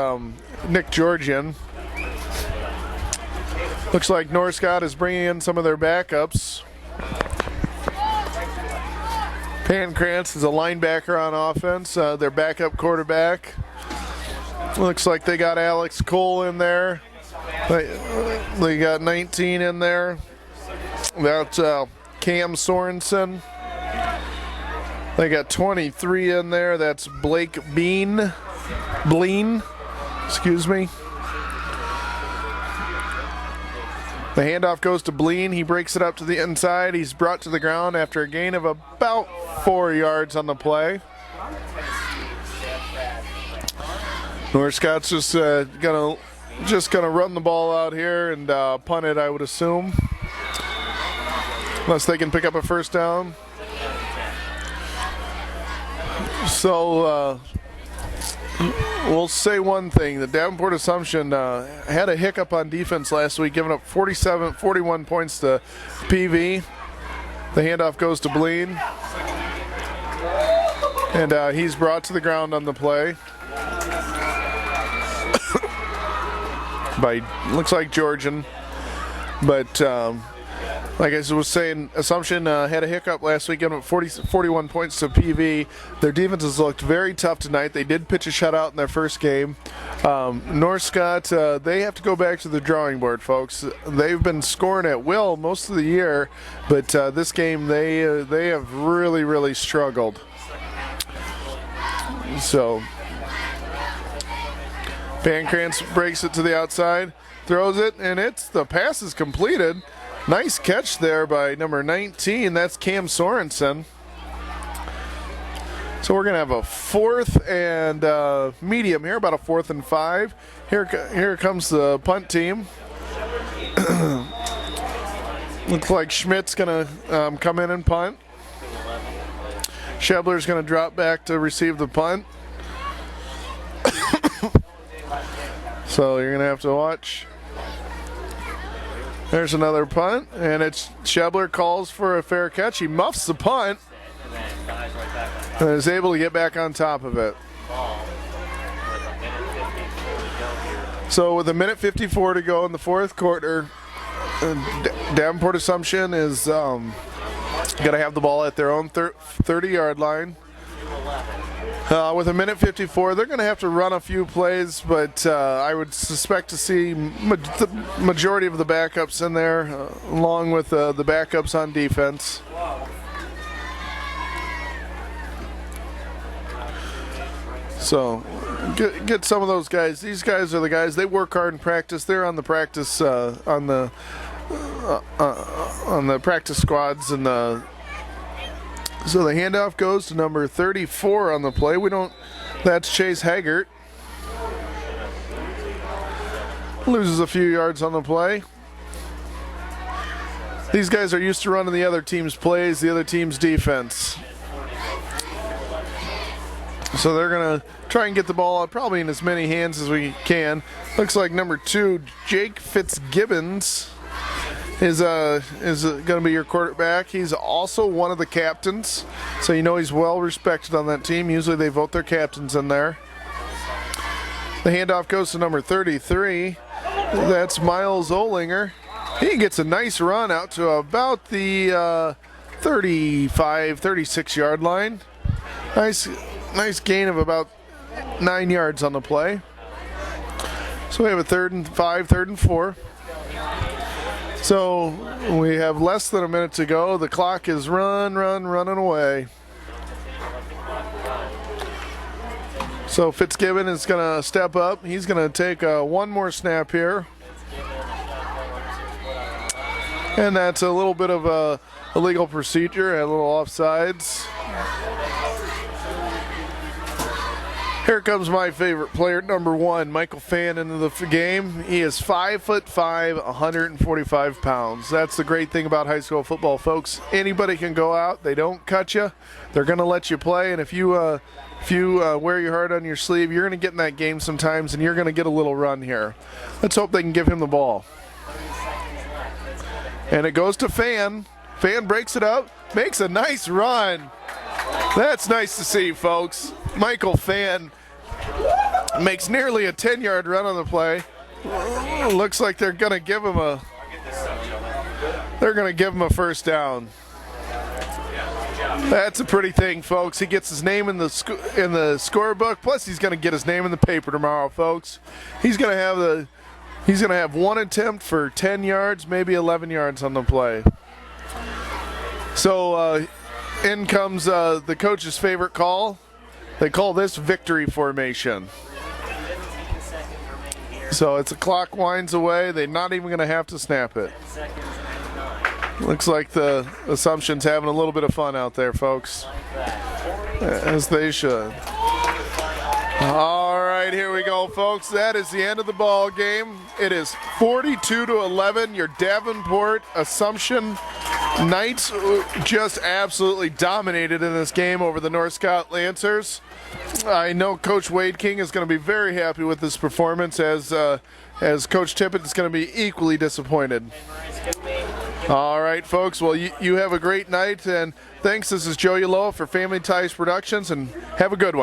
Nick Georgian. Looks like North Scott is bringing in some of their backups. Pancrantz is a linebacker on offense, their backup quarterback. Looks like they got Alex Cole in there. They got 19 in there. That's Cam Sorensen. They got 23 in there. That's Blake Bleen, excuse me. The handoff goes to Bleen. He breaks it up to the inside. He's brought to the ground after a gain of about 4 yards on the play. North Scott's just gonna run the ball out here and punt it, I would assume, unless they can pick up a first down. So we'll say one thing: the Davenport Assumption had a hiccup on defense last week, giving up 41 points to PV. The handoff goes to Bleen, and he's brought to the ground on the play by, looks like, Georgian. But like I was saying, Assumption had a hiccup last week, giving up 41 points to PV. Their defenses looked very tough tonight. They did pitch a shutout in their first game. North Scott, they have to go back to the drawing board, folks. They've been scoring at will most of the year, but this game they have really, really struggled. So Van Krantz breaks it to the outside, throws it, and the pass is completed. Nice catch there by number 19. That's Cam Sorensen. So we're going to have a 4th and medium here, about a 4th and 5. Here comes the punt team. Looks like Schmidt's going to come in and punt. Shebler's going to drop back to receive the punt. So you're going to have to watch. There's another punt, and it's Shebler calls for a fair catch. He muffs the punt and is able to get back on top of it. So with a minute 54 to go in the fourth quarter, Davenport Assumption is going to have the ball at their own 30-yard line. With a minute 54, they're going to have to run a few plays, but I would suspect to see the majority of the backups in there, along with the backups on defense. So get some of those guys. These guys are the guys. They work hard in practice. They're on the practice on the practice squads and the. So the handoff goes to number 34 on the play. That's Chase Haggart. Loses a few yards on the play. These guys are used to running the other team's plays, the other team's defense. So they're going to try and get the ball out probably in as many hands as we can. Looks like number 2, Jake Fitzgibbons, is going to be your quarterback. He's also one of the captains, so you know he's well respected on that team. Usually they vote their captains in there. The handoff goes to number 33. That's Miles Olinger. He gets a nice run out to about the 35, 36-yard line. Nice gain of about 9 yards on the play. So we have a 3rd and 5, 3rd and 4. So we have less than a minute to go. The clock is running away. So Fitzgibbon is going to step up. He's going to take one more snap here. And that's a little bit of a illegal procedure, a little offsides. Here comes my favorite player, number 1, Michael Fan, into the game. He is 5'5", 145 pounds. That's the great thing about high school football, folks. Anybody can go out. They don't cut you. They're going to let you play. And if you wear your heart on your sleeve, you're going to get in that game sometimes, and you're going to get a little run here. Let's hope they can give him the ball. And it goes to Fan. Fan breaks it up, makes a nice run. That's nice to see, folks. Michael Fan makes nearly a 10-yard run on the play. Looks like they're going to give him a first down. That's a pretty thing, folks. He gets his name in the scorebook. Plus, he's going to get his name in the paper tomorrow, folks. He's going to have one attempt for 10 yards, maybe 11 yards on the play. So in comes the coach's favorite call. They call this victory formation. So it's a clock winds away. They're not even going to have to snap it. Looks like the Assumption's having a little bit of fun out there, folks. As they should. All right, here we go, folks. That is the end of the ball game. It is 42-11. Your Davenport Assumption Knights just absolutely dominated in this game over the North Scott Lancers. I know Coach Wade King is going to be very happy with this performance, as Coach Tippett is going to be equally disappointed. All right, folks. Well, you have a great night, and thanks. This is Joe Uloa for Family Ties Productions, and have a good one.